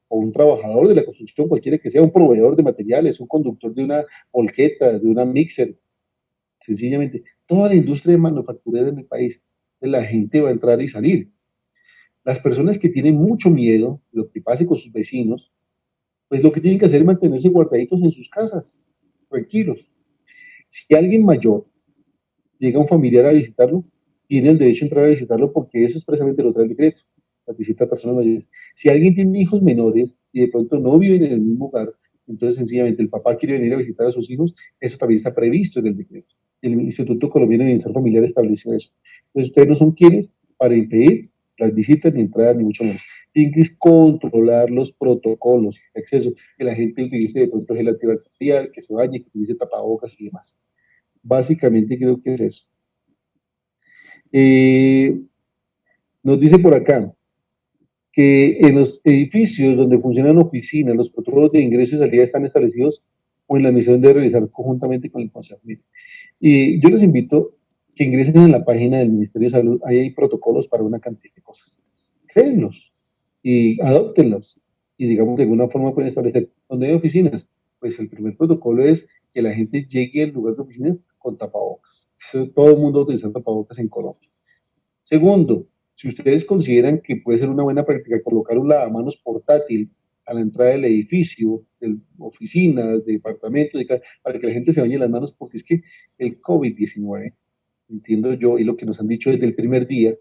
B: O un trabajador de la construcción, cualquiera que sea, un proveedor de materiales, un conductor de una volqueta, de una mixer, sencillamente, toda la industria manufacturera en el país, la gente va a entrar y salir. Las personas que tienen mucho miedo de lo que pase con sus vecinos, pues lo que tienen que hacer es mantenerse guardaditos en sus casas, tranquilos. Si alguien mayor llega un familiar a visitarlo, tiene el derecho a entrar a visitarlo porque eso expresamente lo trae el decreto, la visita a personas mayores. Si alguien tiene hijos menores y de pronto no viven en el mismo hogar, entonces sencillamente el papá quiere venir a visitar a sus hijos, eso también está previsto en el decreto. El Instituto Colombiano de Bienestar Familiar estableció eso. Entonces ustedes no son quienes para impedir las visitas ni entradas ni mucho menos. Tienen que controlar los protocolos de acceso, que la gente utilice de pronto gel antibacterial, que se bañe, que utilice tapabocas y demás. Básicamente creo que es eso. Nos dice por acá que en los edificios donde funcionan oficinas, los protocolos de ingreso y salida están establecidos o en la misión de realizar conjuntamente con el Consejo. Y yo les invito que ingresen en la página del Ministerio de Salud, ahí hay protocolos para una cantidad de cosas. Créenlos y adóptenlos. Y digamos, de alguna forma pueden establecer, donde hay oficinas, pues el primer protocolo es que la gente llegue al lugar de oficinas con tapabocas. Eso, todo el mundo utiliza tapabocas en Colombia. Segundo, si ustedes consideran que puede ser una buena práctica colocar un lavamanos portátil a la entrada del edificio, de oficinas, de departamentos, para que la gente se bañe las manos, porque es que el COVID-19, entiendo yo, y lo que nos han dicho desde el primer día,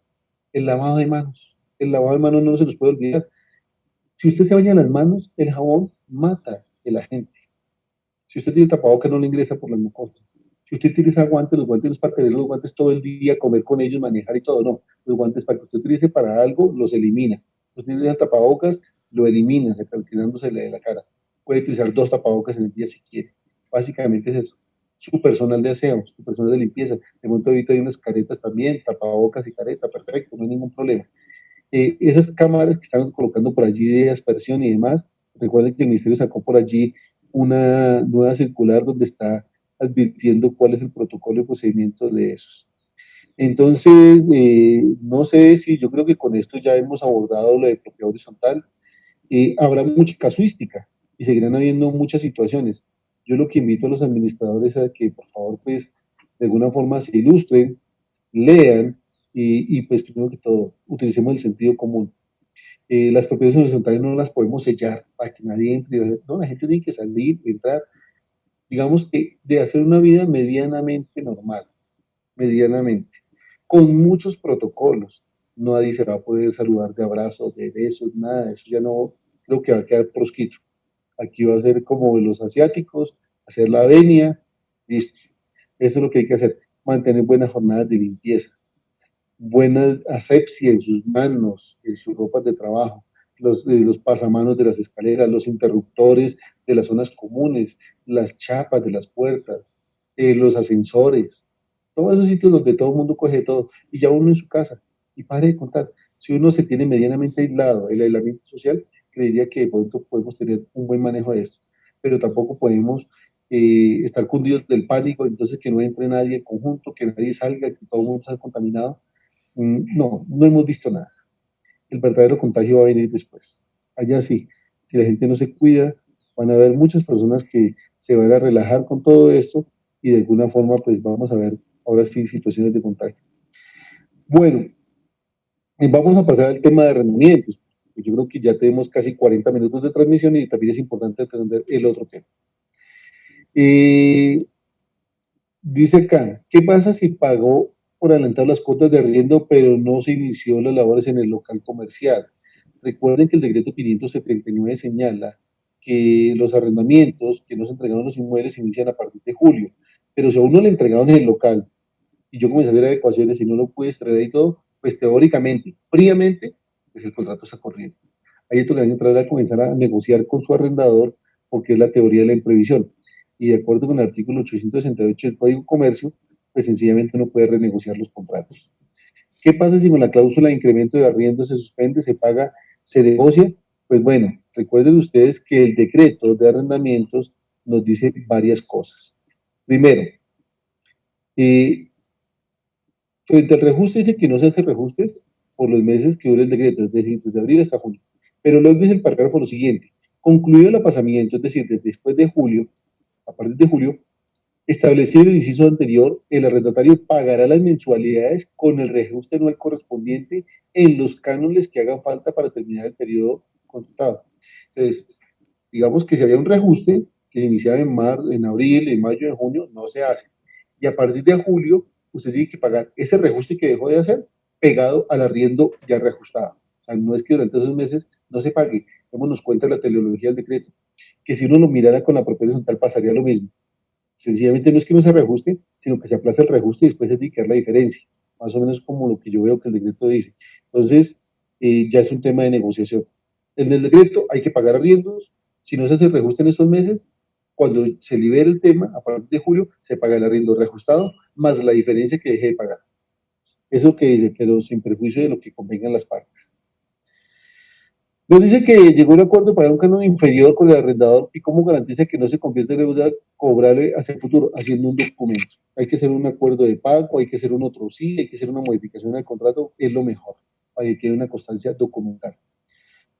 B: el lavado de manos. El lavado de manos no se nos puede olvidar. Si usted se baña las manos, el jabón mata el agente. Si usted tiene tapabocas, no le ingresa por las mucosas. Si usted utiliza guantes, los guantes no es para tener los guantes todo el día, comer con ellos, manejar y todo, no. Los guantes para que usted utilice para algo, los elimina. Usted utiliza tapabocas, lo elimina, tirándosele de la cara. Puede utilizar 2 tapabocas en el día si quiere. Básicamente es eso. Su personal de aseo, su personal de limpieza. De momento ahorita hay unas caretas también, tapabocas y careta, perfecto, no hay ningún problema. Esas cámaras que están colocando por allí de aspersión y demás, recuerden que el ministerio sacó por allí una nueva circular donde está advirtiendo cuál es el protocolo y procedimiento de esos. Entonces, no sé si yo creo que con esto ya hemos abordado lo de propiedad horizontal. Habrá mucha casuística y seguirán habiendo muchas situaciones. Yo lo que invito a los administradores a que por favor pues de alguna forma se ilustren, lean y pues primero que todo utilicemos el sentido común. Las propiedades horizontales no las podemos sellar para que nadie entre, no, la gente tiene que salir, entrar, digamos que de hacer una vida medianamente normal, medianamente, con muchos protocolos. Nadie se va a poder saludar de abrazos, de besos, nada, de eso ya no, creo que va a quedar proscrito. Aquí va a ser como los asiáticos, hacer la venia, listo. Eso es lo que hay que hacer, mantener buenas jornadas de limpieza, buena asepsia en sus manos, en sus ropas de trabajo, los pasamanos de las escaleras, los interruptores de las zonas comunes, las chapas de las puertas, los ascensores, todos esos sitios donde todo el mundo coge todo, y ya uno en su casa, y pare de contar, si uno se tiene medianamente aislado, el aislamiento social, creería que de pronto podemos tener un buen manejo de esto, pero tampoco podemos estar cundidos del pánico, entonces que no entre nadie en conjunto, que nadie salga, que todo el mundo sea contaminado. No, no hemos visto nada. El verdadero contagio va a venir después. Allá sí, si la gente no se cuida, van a haber muchas personas que se van a relajar con todo esto y de alguna forma pues vamos a ver ahora sí situaciones de contagio. Bueno, vamos a pasar al tema de arrendamientos. Yo creo que ya tenemos casi 40 minutos de transmisión y también es importante entender el otro tema. Dice acá, ¿qué pasa si pagó por adelantar las cuotas de arriendo, pero no se inició las labores en el local comercial? Recuerden que el decreto 579 señala que los arrendamientos que no se entregaron los inmuebles se inician a partir de julio, pero si a uno le entregaron en el local y yo comencé a hacer adecuaciones y no lo pude extraer y todo, pues teóricamente, fríamente, pues el contrato está corriendo. Ahí tocará entrar a comenzar a negociar con su arrendador porque es la teoría de la imprevisión. Y de acuerdo con el artículo 868 del Código de Comercio, pues sencillamente no puede renegociar los contratos. ¿Qué pasa si con la cláusula de incremento de arriendo se suspende, se paga, se negocia? Pues bueno, recuerden ustedes que el decreto de arrendamientos nos dice varias cosas. Primero, frente al reajuste dice que no se hace reajustes por los meses que dure el decreto, es decir, desde abril hasta junio. Pero luego dice el parágrafo lo siguiente, concluido el apasamiento, es decir, después de julio, a partir de julio, establecido el inciso anterior, el arrendatario pagará las mensualidades con el reajuste anual correspondiente en los cánones que hagan falta para terminar el periodo contratado. Entonces, digamos que si había un reajuste que iniciaba en abril, en mayo, en junio, no se hace. Y a partir de julio, usted tiene que pagar ese reajuste que dejó de hacer pegado al arriendo ya reajustado. O sea, no es que durante esos meses no se pague. Démonos cuenta de la teleología del decreto, que si uno lo mirara con la propiedad horizontal pasaría lo mismo. Sencillamente no es que no se reajuste, sino que se aplaza el reajuste y después se tiene que dar la diferencia. Más o menos como lo que yo veo que el decreto dice. Entonces, ya es un tema de negociación. En el decreto hay que pagar arriendos. Si no se hace reajuste en estos meses, cuando se libere el tema, a partir de julio, se paga el arriendo reajustado más la diferencia que deje de pagar. Eso que dice, pero sin perjuicio de lo que convengan las partes. Nos dice que llegó a un acuerdo para un canon inferior con el arrendador y cómo garantiza que no se convierte en deuda cobrable hacia el futuro, haciendo un documento. Hay que hacer un acuerdo de pago, hay que hacer un otro sí, hay que hacer una modificación del contrato, es lo mejor, para que quede una constancia documental.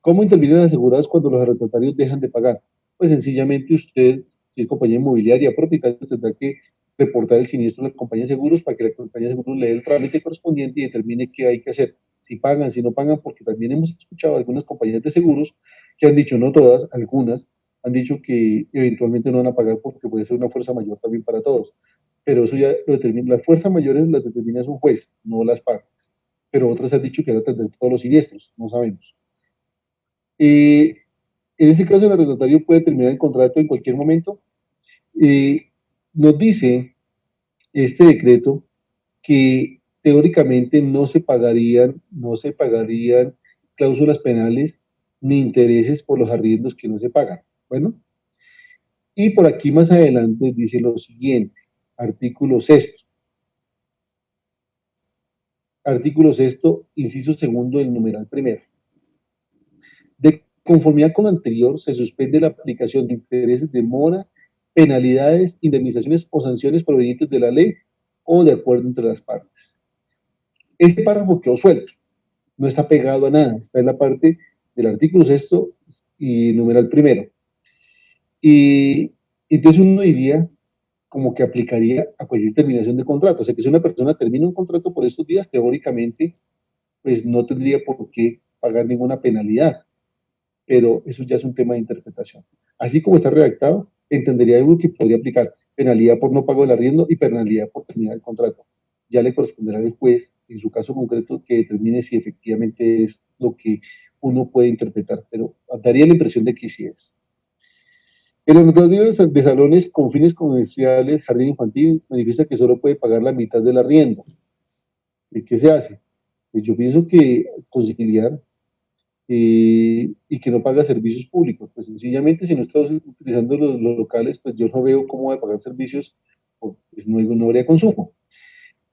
B: ¿Cómo intervienen los asegurados cuando los arrendatarios dejan de pagar? Pues sencillamente usted, si es compañía inmobiliaria propietario, tendrá que reportar el siniestro a la compañía de seguros para que la compañía de seguros le dé el trámite correspondiente y determine qué hay que hacer. Si pagan, si no pagan, porque también hemos escuchado algunas compañías de seguros que han dicho, no todas, algunas, han dicho que eventualmente no van a pagar porque puede ser una fuerza mayor también para todos. Pero eso ya lo determina, las fuerzas mayores las determina un juez, no las partes. Pero otras han dicho que van a atender todos los siniestros, no sabemos. En este caso, el arrendatario puede terminar el contrato en cualquier momento. Eh, Nos dice este decreto que teóricamente no se pagarían cláusulas penales ni intereses por los arriendos que no se pagan. Bueno, y por aquí más adelante dice lo siguiente, artículo sexto. Artículo sexto, inciso segundo del numeral primero. De conformidad con lo anterior, se suspende la aplicación de intereses de mora, penalidades, indemnizaciones o sanciones provenientes de la ley o de acuerdo entre las partes. Este párrafo quedó suelto, no está pegado a nada, está en la parte del artículo sexto y numeral primero. Y entonces uno diría como que aplicaría a cualquier terminación de contrato. O sea, que si una persona termina un contrato por estos días, teóricamente, pues no tendría por qué pagar ninguna penalidad, pero eso ya es un tema de interpretación. Así como está redactado, entendería algo que podría aplicar penalidad por no pago del arriendo y penalidad por terminar el contrato. Ya le corresponderá al juez, en su caso concreto, que determine si efectivamente es lo que uno puede interpretar, pero daría la impresión de que sí es. El arrendatario de salones con fines comerciales, jardín infantil, manifiesta que solo puede pagar la mitad del arriendo. ¿Y qué se hace? Pues yo pienso que conciliar y que no paga servicios públicos. Pues sencillamente, si no estamos utilizando los locales, pues yo no veo cómo va a pagar servicios, pues no habría consumo.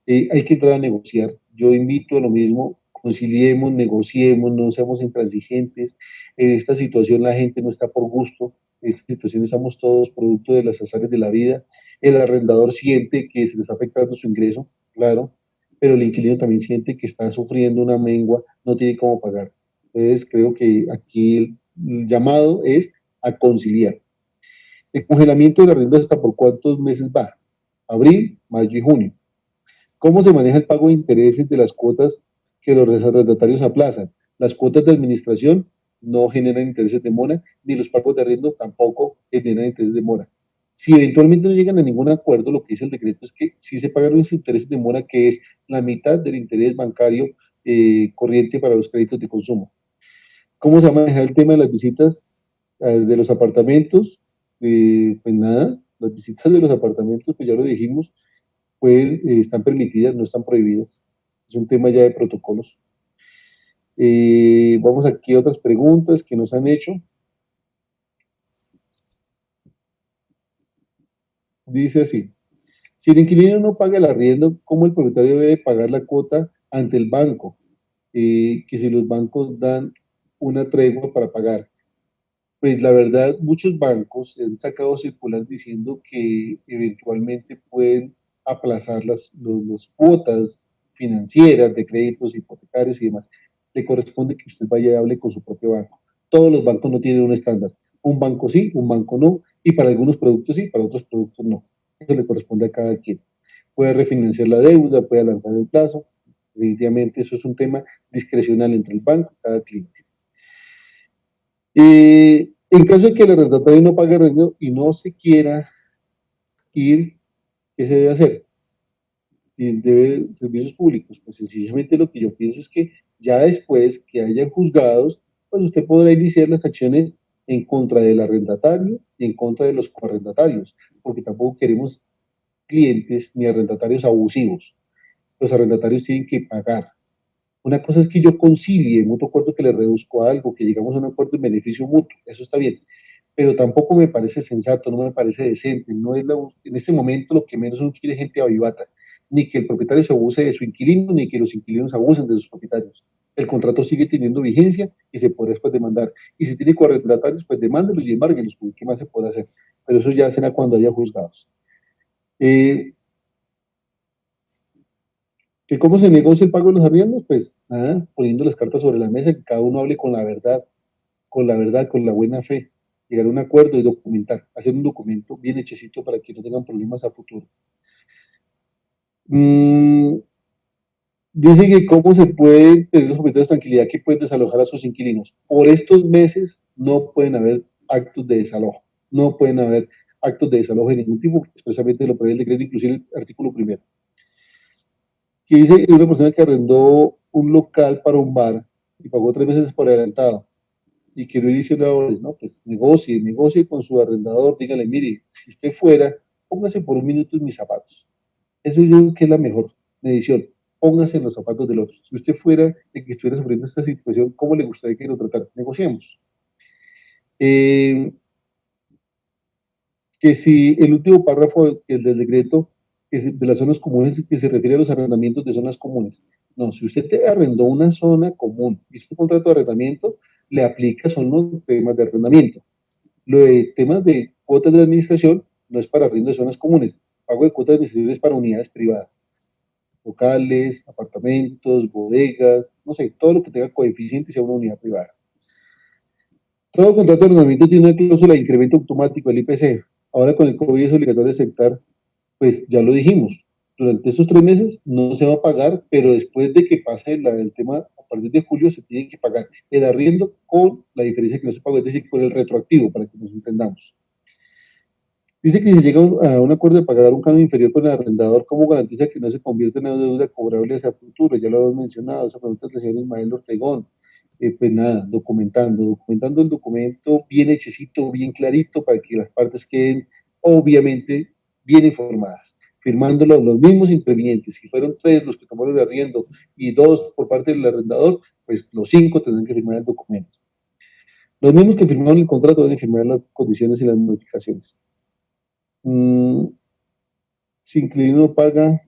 B: Hay que entrar a negociar. Yo invito a lo mismo, conciliemos, negociemos, no seamos intransigentes. En esta situación la gente no está por gusto, en esta situación estamos todos producto de las azares de la vida. El arrendador siente que se le está afectando su ingreso, claro, pero el inquilino también siente que está sufriendo una mengua, no tiene cómo pagar. Entonces creo que aquí el llamado es a conciliar. El congelamiento de la renta hasta por cuántos meses va, abril, mayo y junio. ¿Cómo se maneja el pago de intereses de las cuotas que los arrendatarios aplazan? Las cuotas de administración no generan intereses de mora, ni los pagos de arriendo tampoco generan intereses de mora. Si eventualmente no llegan a ningún acuerdo, lo que dice el decreto es que sí se pagan los intereses de mora, que es la mitad del interés bancario corriente para los créditos de consumo. ¿Cómo se va a manejar el tema de las visitas de los apartamentos? Pues nada, las visitas de los apartamentos, pues ya lo dijimos, están permitidas, no están prohibidas. Es un tema ya de protocolos. Vamos aquí a otras preguntas que nos han hecho. Dice así, si el inquilino no paga el arriendo, ¿cómo el propietario debe pagar la cuota ante el banco? Que si los bancos dan una tregua para pagar. Pues la verdad, muchos bancos han sacado circular diciendo que eventualmente pueden aplazar las cuotas financieras de créditos hipotecarios y demás. Le corresponde que usted vaya y hable con su propio banco. Todos los bancos no tienen un estándar. Un banco sí, un banco no, y para algunos productos sí, para otros productos no. Eso le corresponde a cada quien. Puede refinanciar la deuda, puede alargar el plazo. Definitivamente eso es un tema discrecional entre el banco y cada cliente. En caso de que el arrendatario no pague arriendo y no se quiera ir, ¿qué se debe hacer? Y debe servicios públicos. Pues sencillamente lo que yo pienso es que ya después que hayan juzgados, pues usted podrá iniciar las acciones en contra del arrendatario y en contra de los coarrendatarios, porque tampoco queremos clientes ni arrendatarios abusivos. Los arrendatarios tienen que pagar. Una cosa es que yo concilie en mutuo acuerdo que le reduzco algo, que llegamos a un acuerdo en beneficio mutuo, eso está bien, pero tampoco me parece sensato, no me parece decente, no es en este momento lo que menos uno quiere es gente avivata, ni que el propietario se abuse de su inquilino, ni que los inquilinos abusen de sus propietarios. El contrato sigue teniendo vigencia y se podrá después demandar. Y si tiene coarrendatarios, pues demándelos y embarguenlos, ¿qué más se puede hacer? Pero eso ya será cuando haya juzgados. ¿Que cómo se negocia el pago de los arriendos? Pues nada, poniendo las cartas sobre la mesa, que cada uno hable con la verdad, con la buena fe, llegar a un acuerdo y documentar, hacer un documento bien hechecito para que no tengan problemas a futuro. Dice que cómo se puede tener los propietarios tranquilidad que pueden desalojar a sus inquilinos. Por estos meses no pueden haber actos de desalojo, no pueden haber actos de desalojo de ningún tipo, expresamente lo prevé el decreto, inclusive el artículo primero. Que dice que una persona que arrendó un local para un bar y pagó 3 meses por adelantado y que no inició labores, no, pues negocie con su arrendador, dígale, mire, si usted fuera, póngase por un minuto en mis zapatos. Eso yo creo que es la mejor medición. Póngase en los zapatos del otro. Si usted fuera de que estuviera sufriendo esta situación, ¿cómo le gustaría que lo tratara? Negociemos. Que si el último párrafo el del decreto de las zonas comunes que se refiere a los arrendamientos de zonas comunes. No, si usted te arrendó una zona común, hizo un contrato de arrendamiento, le aplica son los temas de arrendamiento. Lo de temas de cuotas de administración no es para arriendo de zonas comunes. Pago de cuotas de administración es para unidades privadas. Locales, apartamentos, bodegas, no sé, todo lo que tenga coeficiente sea una unidad privada. Todo contrato de arrendamiento tiene una cláusula de incremento automático del IPC. Ahora con el COVID es obligatorio aceptar, pues ya lo dijimos, durante esos 3 meses no se va a pagar, pero después de que pase el tema, a partir de julio se tiene que pagar el arriendo con la diferencia que no se pagó, es decir, con el retroactivo, para que nos entendamos. Dice que si llega a un acuerdo de pagar un canon inferior con el arrendador, ¿cómo garantiza que no se convierte en una deuda cobrable hacia futuro? Ya lo hemos mencionado, esa pregunta del señor Ismael Ortegón. Pues nada, documentando el documento bien hechecito, bien clarito, para que las partes queden obviamente bien informadas, firmándolo los mismos intervinientes. Si fueron 3 los que tomaron el arriendo y 2 por parte del arrendador, pues los 5 tendrán que firmar el documento. Los mismos que firmaron el contrato deben firmar las condiciones y las modificaciones. Si inquilino no paga,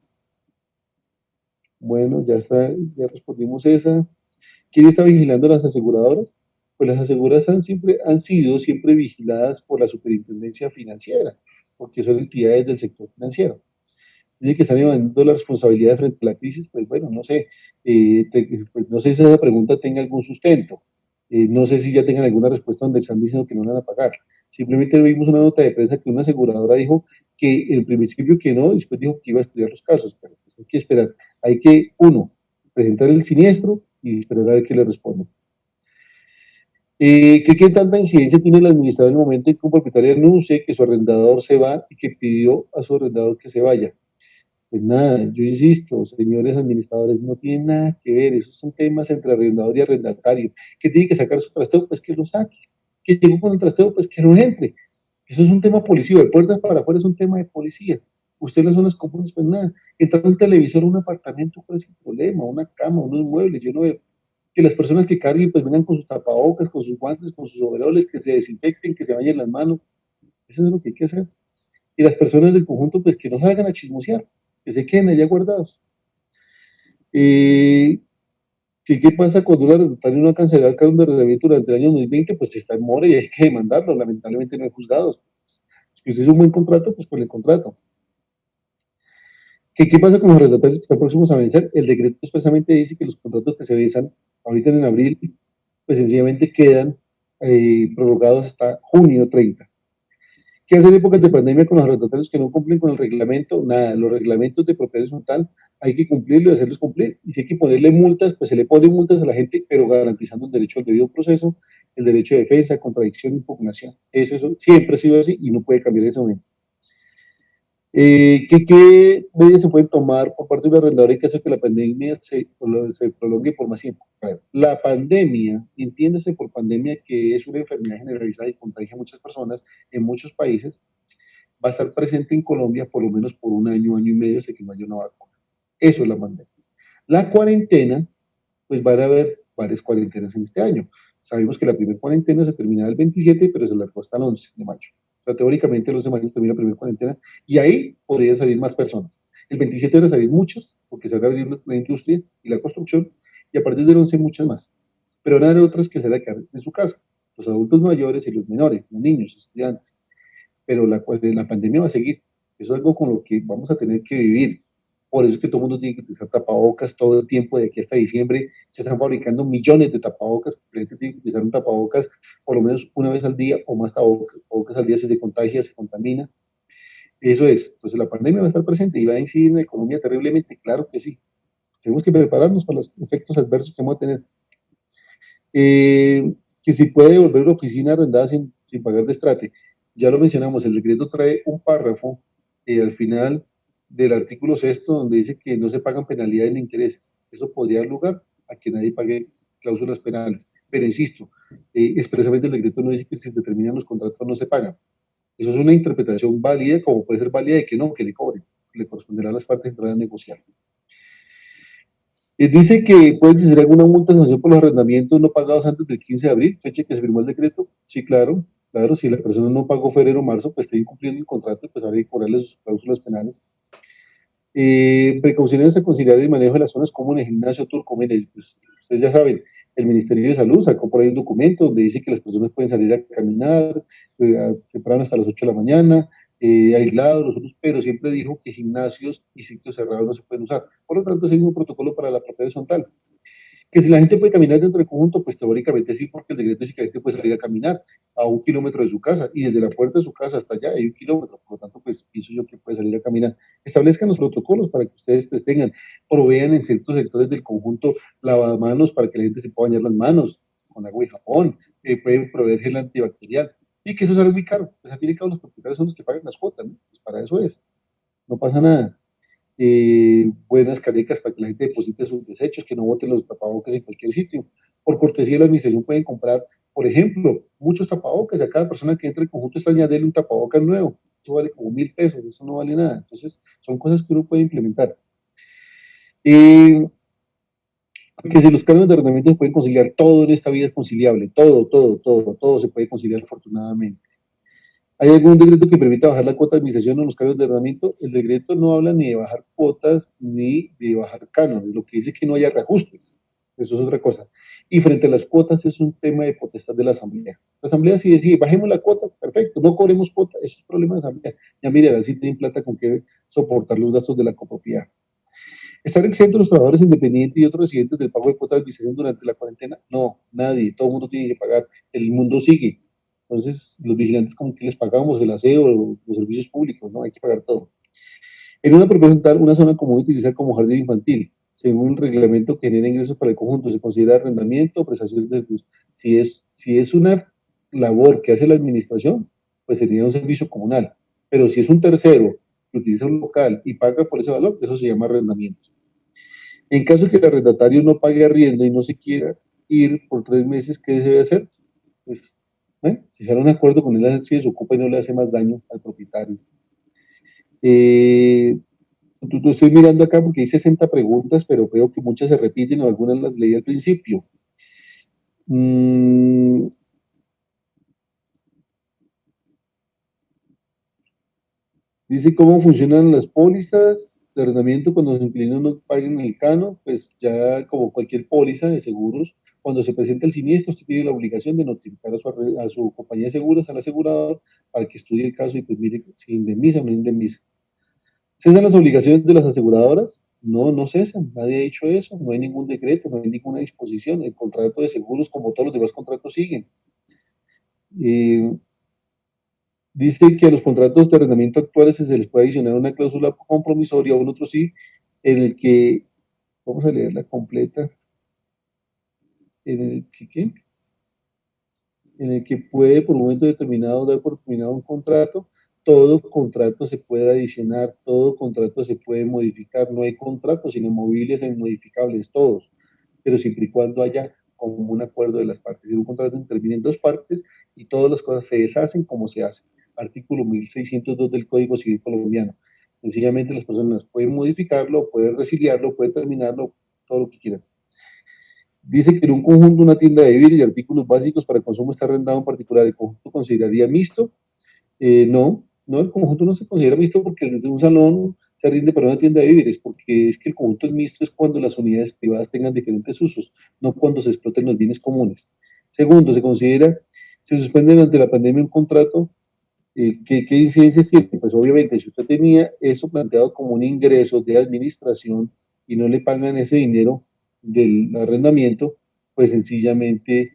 B: bueno, ya está, ya respondimos esa. ¿Quién está vigilando las aseguradoras? Pues las aseguradoras han sido siempre vigiladas por la superintendencia financiera, porque son entidades del sector financiero. Dice que están llevando la responsabilidad frente a la crisis, pues bueno, no sé, pues no sé si esa pregunta tenga algún sustento, no sé si ya tengan alguna respuesta donde están diciendo que no van a pagar. Simplemente vimos una nota de prensa que una aseguradora dijo que en principio que no, y después dijo que iba a estudiar los casos, pero pues hay que esperar, hay que, uno, presentar el siniestro y esperar a ver qué le responden. ¿Qué tanta incidencia tiene el administrador en el momento en que un propietario anuncie que su arrendador se va y que pidió a su arrendador que se vaya? Pues nada, yo insisto, señores administradores, no tienen nada que ver, esos son temas entre arrendador y arrendatario. ¿Que tiene que sacar su trasteo? Pues que lo saque. ¿Que llegó con el trasteo? Pues que no entre. Eso es un tema policío, de puertas para afuera es un tema de policía. Usted en las zonas comunes, pues nada, entrar un televisor, un apartamento, ¿cuál es el problema? Una cama, unos muebles, yo no veo. Que las personas que carguen, pues vengan con sus tapabocas, con sus guantes, con sus overoles, que se desinfecten, que se bañen las manos. Eso es lo que hay que hacer. Y las personas del conjunto, pues que no salgan a chismosear, que se queden allá guardados. ¿Qué pasa cuando un arrendatario no ha cancelado el canon de arrendamiento durante el año 2020? Pues está en mora y hay que demandarlo, lamentablemente no hay juzgados. Si usted hizo un buen contrato, pues con el contrato. ¿Qué pasa con los arrendatarios que están próximos a vencer? El decreto expresamente dice que los contratos que se vencen ahorita en abril, pues sencillamente quedan prorrogados hasta junio 30. ¿Qué hacer en épocas de pandemia con los arrendatarios que no cumplen con el reglamento? Nada, los reglamentos de propiedades son tal, hay que cumplirlo y hacerlos cumplir. Y si hay que ponerle multas, pues se le pone multas a la gente, pero garantizando el derecho al debido proceso, el derecho de defensa, contradicción, impugnación. Eso siempre ha sido así y no puede cambiar en ese momento. ¿Qué medidas se pueden tomar por parte de un arrendador en caso de que la pandemia se prolongue por más tiempo? A ver, la pandemia, entiéndase por pandemia que es una enfermedad generalizada y contagia a muchas personas en muchos países, va a estar presente en Colombia por lo menos por un año, año y medio, hasta que no haya una vacuna. Eso es la pandemia. La cuarentena, pues van a haber varias cuarentenas en este año. Sabemos que la primera cuarentena se terminaba el 27, pero se alargó hasta el 11 de mayo. O sea, teóricamente el 11 de mayo termina la primera cuarentena y ahí podrían salir más personas. El 27 van a salir muchas, porque se va a abrir la industria y la construcción, y a partir del 11 muchas más. Pero van a haber otras que se van a quedar en su casa, los adultos mayores y los menores, los niños, estudiantes. Pero la pandemia va a seguir. Eso es algo con lo que vamos a tener que vivir. Por eso es que todo el mundo tiene que utilizar tapabocas todo el tiempo, de aquí hasta diciembre. Se están fabricando millones de tapabocas. La gente tiene que utilizar un tapabocas por lo menos una vez al día o más tapabocas al día, se contagia, se contamina. Eso es. Entonces la pandemia va a estar presente y va a incidir en la economía terriblemente. Claro que sí. Tenemos que prepararnos para los efectos adversos que vamos a tener. Que si puede volver a la oficina arrendada sin pagar destrate. Ya lo mencionamos, el decreto trae un párrafo al final del artículo sexto donde dice que no se pagan penalidades ni intereses. Eso podría dar lugar a que nadie pague cláusulas penales. Pero insisto, expresamente el decreto no dice que si se terminan los contratos no se pagan. Eso es una interpretación válida, como puede ser válida de que no, que le cobren. Le corresponderá a las partes entrar a negociar. Dice que puede existir alguna multa de sanción por los arrendamientos no pagados antes del 15 de abril, fecha que se firmó el decreto. Sí, claro, claro, si la persona no pagó febrero o marzo, pues está incumpliendo el contrato, pues habrá que cobrarle sus cláusulas penales. Precauciones a considerar el manejo de las zonas comunes, gimnasio, turco, mire, pues, ustedes ya saben, el Ministerio de Salud sacó por ahí un documento donde dice que las personas pueden salir a caminar temprano hasta las 8 de la mañana, aislados los otros, pero siempre dijo que gimnasios y sitios cerrados no se pueden usar. Por lo tanto, es el mismo protocolo para la propiedad horizontal. Que si la gente puede caminar dentro del conjunto, pues teóricamente sí, porque el decreto dice que la gente puede salir a caminar a 1 kilómetro de su casa, y desde la puerta de su casa hasta allá hay 1 kilómetro, por lo tanto, pues pienso yo que puede salir a caminar. Establezcan los protocolos para que ustedes pues tengan, provean en ciertos sectores del conjunto lavamanos para que la gente se pueda bañar las manos con agua y jabón, pueden proveer gel antibacterial, y que eso sale muy caro, pues al fin y al cabo los propietarios son los que pagan las cuotas, ¿no? Pues para eso es, no pasa nada. Buenas canecas para que la gente deposite sus desechos, que no boten los tapabocas en cualquier sitio. Por cortesía de la administración pueden comprar, por ejemplo, muchos tapabocas, y a cada persona que entre al conjunto está añadirle un tapabocas nuevo. Eso vale como 1.000 pesos, eso no vale nada. Entonces, son cosas que uno puede implementar. Que si los cargos de arrendamiento se pueden conciliar, todo en esta vida es conciliable, todo se puede conciliar afortunadamente. ¿Hay algún decreto que permita bajar la cuota de administración o los cargos de arrendamiento? El decreto no habla ni de bajar cuotas ni de bajar cánones, lo que dice que no haya reajustes. Eso es otra cosa. Y frente a las cuotas es un tema de potestad de la Asamblea. La Asamblea si decide, bajemos la cuota, perfecto, no cobremos cuota, eso es problema de la Asamblea. Ya mire, si tienen plata con que soportar los gastos de la copropiedad. ¿Están exentos los trabajadores independientes y otros residentes del pago de cuotas de administración durante la cuarentena? No, nadie, todo el mundo tiene que pagar, el mundo sigue. Entonces, los vigilantes, como que les pagamos el aseo, los servicios públicos, ¿no? Hay que pagar todo. En una propiedad, una zona común utilizada como jardín infantil, según un reglamento que genera ingresos para el conjunto, se considera arrendamiento o prestación de servicios. Si es una labor que hace la administración, pues sería un servicio comunal. Pero si es un tercero que utiliza un local y paga por ese valor, eso se llama arrendamiento. En caso de que el arrendatario no pague arriendo y no se quiera ir por 3 meses, ¿qué se debe hacer? Pues llegar a un acuerdo con él, si desocupa y no le hace más daño al propietario. Estoy mirando acá porque hay 60 preguntas, pero veo que muchas se repiten o algunas las leí al principio. Dice cómo funcionan las pólizas de arrendamiento cuando los inquilinos no paguen el canon. Pues ya como cualquier póliza de seguros, cuando se presenta el siniestro, usted tiene la obligación de notificar a su compañía de seguros, al asegurador, para que estudie el caso y pues mire si indemniza o no indemniza. ¿Cesan las obligaciones de las aseguradoras? No, no cesan, nadie ha dicho eso, no hay ningún decreto, no hay ninguna disposición, el contrato de seguros, como todos los demás contratos, siguen. Dice que a los contratos de arrendamiento actuales se les puede adicionar una cláusula compromisoria o un otro sí, en el que, vamos a leerla completa, en el que, ¿qué? En el que puede por un momento determinado dar por terminado un contrato. Todo contrato se puede adicionar, todo contrato se puede modificar, no hay contratos inamovibles e inmodificables, todos, pero siempre y cuando haya como un acuerdo de las partes. Si un contrato interviene en dos partes y todas las cosas se deshacen como se hace. Artículo 1602 del Código Civil colombiano. Sencillamente las personas pueden modificarlo, pueden resiliarlo, pueden terminarlo, todo lo que quieran. Dice que en un conjunto, una tienda de víveres y artículos básicos para consumo está arrendado en particular. ¿El conjunto consideraría mixto? No, el conjunto no se considera mixto porque desde un salón se rinde para una tienda de víveres, porque es que el conjunto mixto es cuando las unidades privadas tengan diferentes usos, no cuando se exploten los bienes comunes. Segundo, se suspende durante la pandemia un contrato. ¿Qué incidencias tiene? Pues obviamente, si usted tenía eso planteado como un ingreso de administración y no le pagan ese dinero del arrendamiento, pues sencillamente,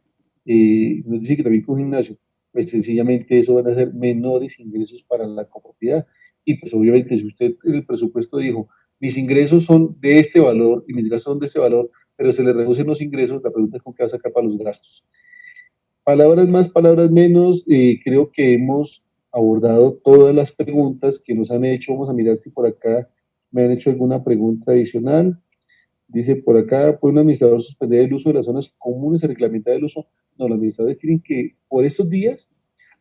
B: nos dice que también con un gimnasio, pues sencillamente eso van a ser menores ingresos para la copropiedad. Y pues obviamente, si usted en el presupuesto dijo, mis ingresos son de este valor y mis gastos son de este valor, pero se le reducen los ingresos, la pregunta es con qué va a sacar para los gastos. Palabras más, palabras menos, creo que hemos abordado todas las preguntas que nos han hecho. Vamos a mirar si por acá me han hecho alguna pregunta adicional. Dice por acá, ¿puede un administrador suspender el uso de las zonas comunes y reglamentar el uso? No, los administradores tienen que, por estos días,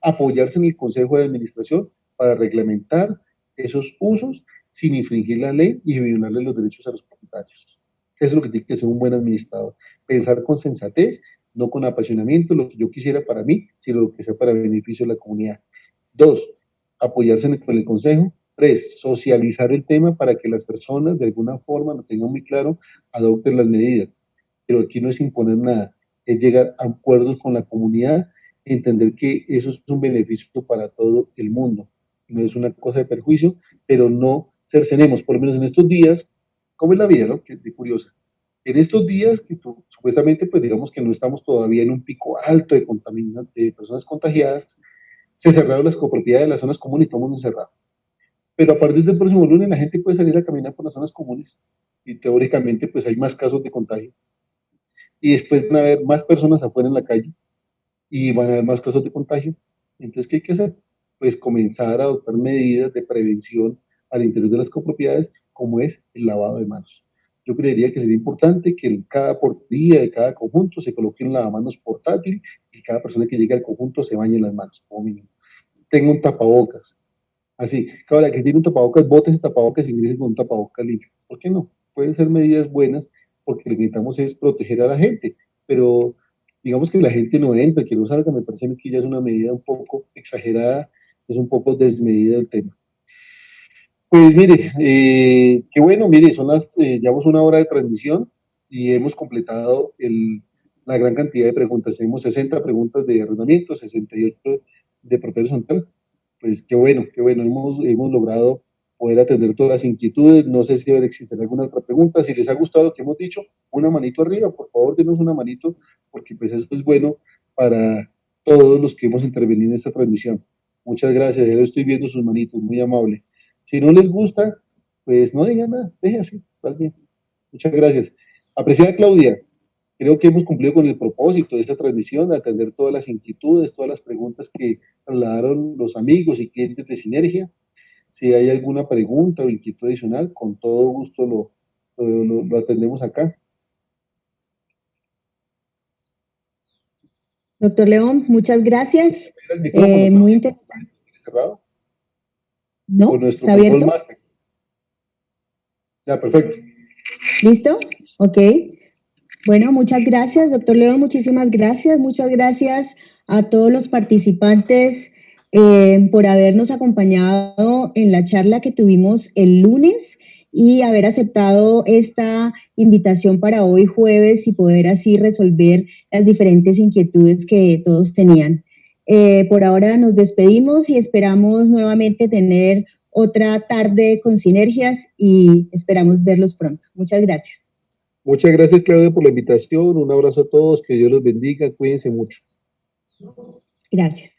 B: apoyarse en el Consejo de Administración para reglamentar esos usos sin infringir la ley y violarle los derechos a los propietarios. Eso es lo que tiene que ser un buen administrador. Pensar con sensatez, no con apasionamiento, lo que yo quisiera para mí, sino lo que sea para el beneficio de la comunidad. 2, apoyarse con el consejo. 3, socializar el tema para que las personas de alguna forma lo tengan muy claro, adopten las medidas. Pero aquí no es imponer nada, es llegar a acuerdos con la comunidad, entender que eso es un beneficio para todo el mundo. No es una cosa de perjuicio, pero no cercenemos, por lo menos en estos días, ¿cómo es la vida, no? Que es curiosa. En estos días, que supuestamente, pues digamos que no estamos todavía en un pico alto de personas contagiadas, se cerraron las copropiedades de las zonas comunes y todo el mundo encerrado. Pero a partir del próximo lunes la gente puede salir a caminar por las zonas comunes y teóricamente pues hay más casos de contagio. Y después van a haber más personas afuera en la calle y van a haber más casos de contagio. Entonces, ¿qué hay que hacer? Pues comenzar a adoptar medidas de prevención al interior de las copropiedades, como es el lavado de manos. Yo creería que sería importante que en cada portería de cada conjunto se coloque un lavamanos portátil y cada persona que llegue al conjunto se bañe las manos, como mínimo. Tenga un tapabocas. Así, cada que tiene un tapabocas, bote ese tapabocas y ingrese con un tapabocas limpio. ¿Por qué no? Pueden ser medidas buenas porque lo que necesitamos es proteger a la gente, pero digamos que la gente no entra, que no salga, me parece que ya es una medida un poco exagerada, es un poco desmedida el tema. Pues mire, qué bueno, mire, llevamos una hora de transmisión y hemos completado la gran cantidad de preguntas. Tenemos 60 preguntas de arrendamiento, 68 de propiedad horizontal. Pues qué bueno, hemos logrado poder atender todas las inquietudes. No sé si existe alguna otra pregunta. Si les ha gustado lo que hemos dicho, una manito arriba, por favor, denos una manito, porque pues eso es bueno para todos los que hemos intervenido en esta transmisión. Muchas gracias, yo estoy viendo sus manitos, muy amable. Si no les gusta, pues no digan nada, dejen así, está bien. Muchas gracias. Apreciada Claudia, creo que hemos cumplido con el propósito de esta transmisión, de atender todas las inquietudes, todas las preguntas que trasladaron los amigos y clientes de Sinergia. Si hay alguna pregunta o inquietud adicional, con todo gusto lo atendemos acá.
A: Doctor León, muchas gracias. Muy interesante.
B: ¿Cerrado?
A: No, está abierto. Master.
B: Ya, perfecto.
A: ¿Listo? Ok. Bueno, muchas gracias, doctor León, muchísimas gracias. Muchas gracias a todos los participantes por habernos acompañado en la charla que tuvimos el lunes y haber aceptado esta invitación para hoy jueves y poder así resolver las diferentes inquietudes que todos tenían. Por ahora nos despedimos y esperamos nuevamente tener otra tarde con Sinergias y esperamos verlos pronto. Muchas gracias.
B: Muchas gracias, Claudia, por la invitación. Un abrazo a todos, que Dios los bendiga, cuídense mucho.
A: Gracias.